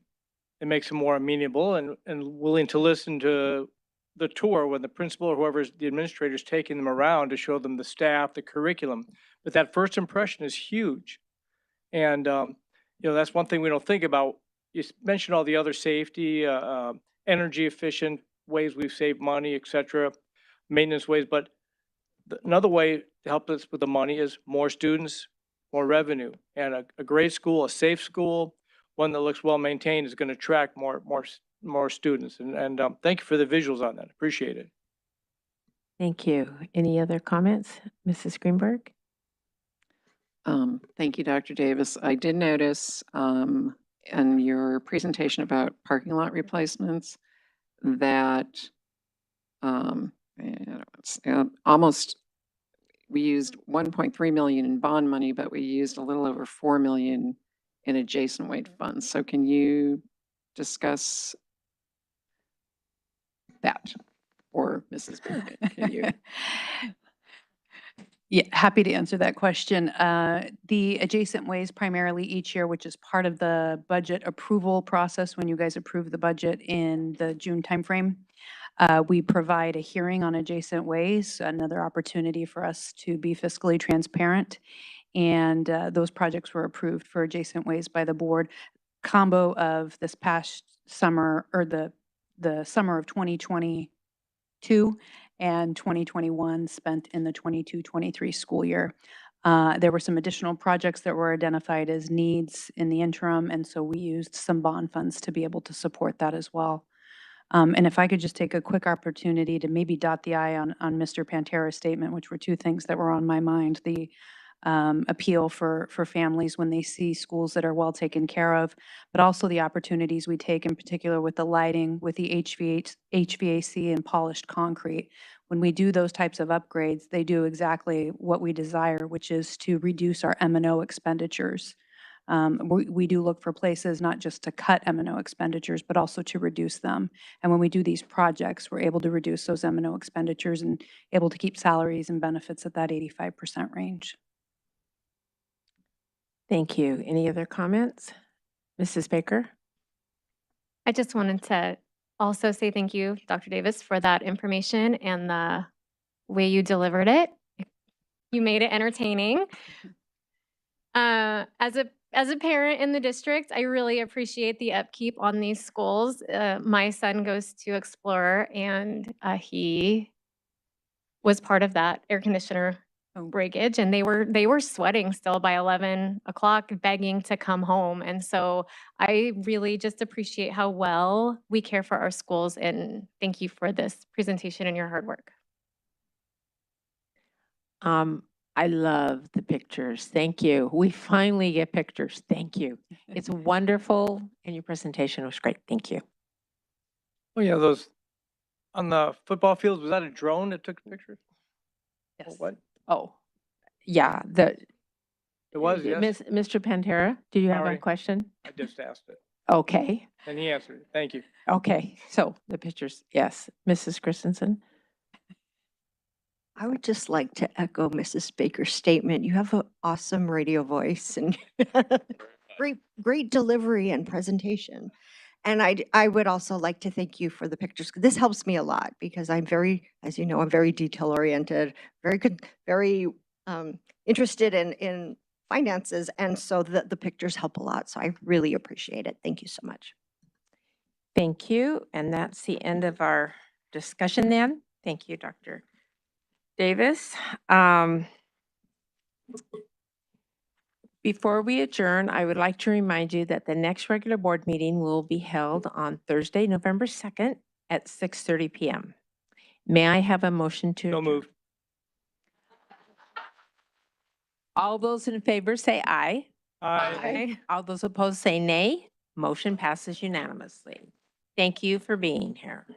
It makes them more amenable and willing to listen to the tour when the principal or whoever's the administrator is taking them around to show them the staff, the curriculum. But that first impression is huge. And, that's one thing we don't think about. You mentioned all the other safety, energy efficient ways we've saved money, et cetera, maintenance ways. But another way to help us with the money is more students, more revenue. And a great school, a safe school, one that looks well maintained is going to attract more students. And thank you for the visuals on that. Appreciate it. Thank you. Any other comments? Mrs. Greenberg? Thank you, Dr. Davis. I did notice in your presentation about parking lot replacements that we used 1.3 million in bond money, but we used a little over 4 million in adjacent weight funds. So can you discuss that? Or Mrs. Burkett, can you? Yeah, happy to answer that question. The adjacent ways primarily each year, which is part of the budget approval process when you guys approve the budget in the June timeframe. We provide a hearing on adjacent ways, another opportunity for us to be fiscally transparent. And those projects were approved for adjacent ways by the board. Combo of this past summer or the summer of 2022 and 2021 spent in the 22-23 school year. There were some additional projects that were identified as needs in the interim, and so we used some bond funds to be able to support that as well. And if I could just take a quick opportunity to maybe dot the I on Mr. Pantera's statement, which were 2 things that were on my mind. The appeal for families when they see schools that are well taken care of, but also the opportunities we take in particular with the lighting, with the HVAC and polished concrete. When we do those types of upgrades, they do exactly what we desire, which is to reduce our M&O expenditures. We do look for places not just to cut M&O expenditures, but also to reduce them. And when we do these projects, we're able to reduce those M&O expenditures and able to keep salaries and benefits at that 85% range. Thank you. Any other comments? Mrs. Baker? I just wanted to also say thank you, Dr. Davis, for that information and the way you delivered it. You made it entertaining. As a parent in the district, I really appreciate the upkeep on these schools. My son goes to Explorer, and he was part of that air conditioner breakage, and they were sweating still by 11 o'clock, begging to come home. And so I really just appreciate how well we care for our schools, and thank you for this presentation and your hard work. I love the pictures. Thank you. We finally get pictures. Thank you. It's wonderful, and your presentation was great. Thank you. Oh, yeah, those on the football fields, was that a drone that took pictures? Or Yes. what? Oh, yeah, It was, yes? Mr. Pantera, do you have a Sorry. question? I just asked it, Okay, and he answered it. Thank you. okay. So the pictures, yes. Mrs. Christensen? I would just like to echo Mrs. Baker's statement. You have an awesome radio voice and great delivery and presentation. And I would also like to thank you for the pictures. This helps me a lot because I'm very, as you know, I'm very detail oriented, very good, very interested in finances. And so the pictures help a lot. So I really appreciate it. Thank you so much. Thank you. And that's the end of our discussion then. Thank you, Dr. Davis. Before we adjourn, I would like to remind you that the next regular board meeting will be held on Thursday, November 2nd at 6:30 PM. May I have a motion to? So adjourn? moved. All those in favor say aye. Aye. All those opposed say nay. Motion passes unanimously. Thank you for being here.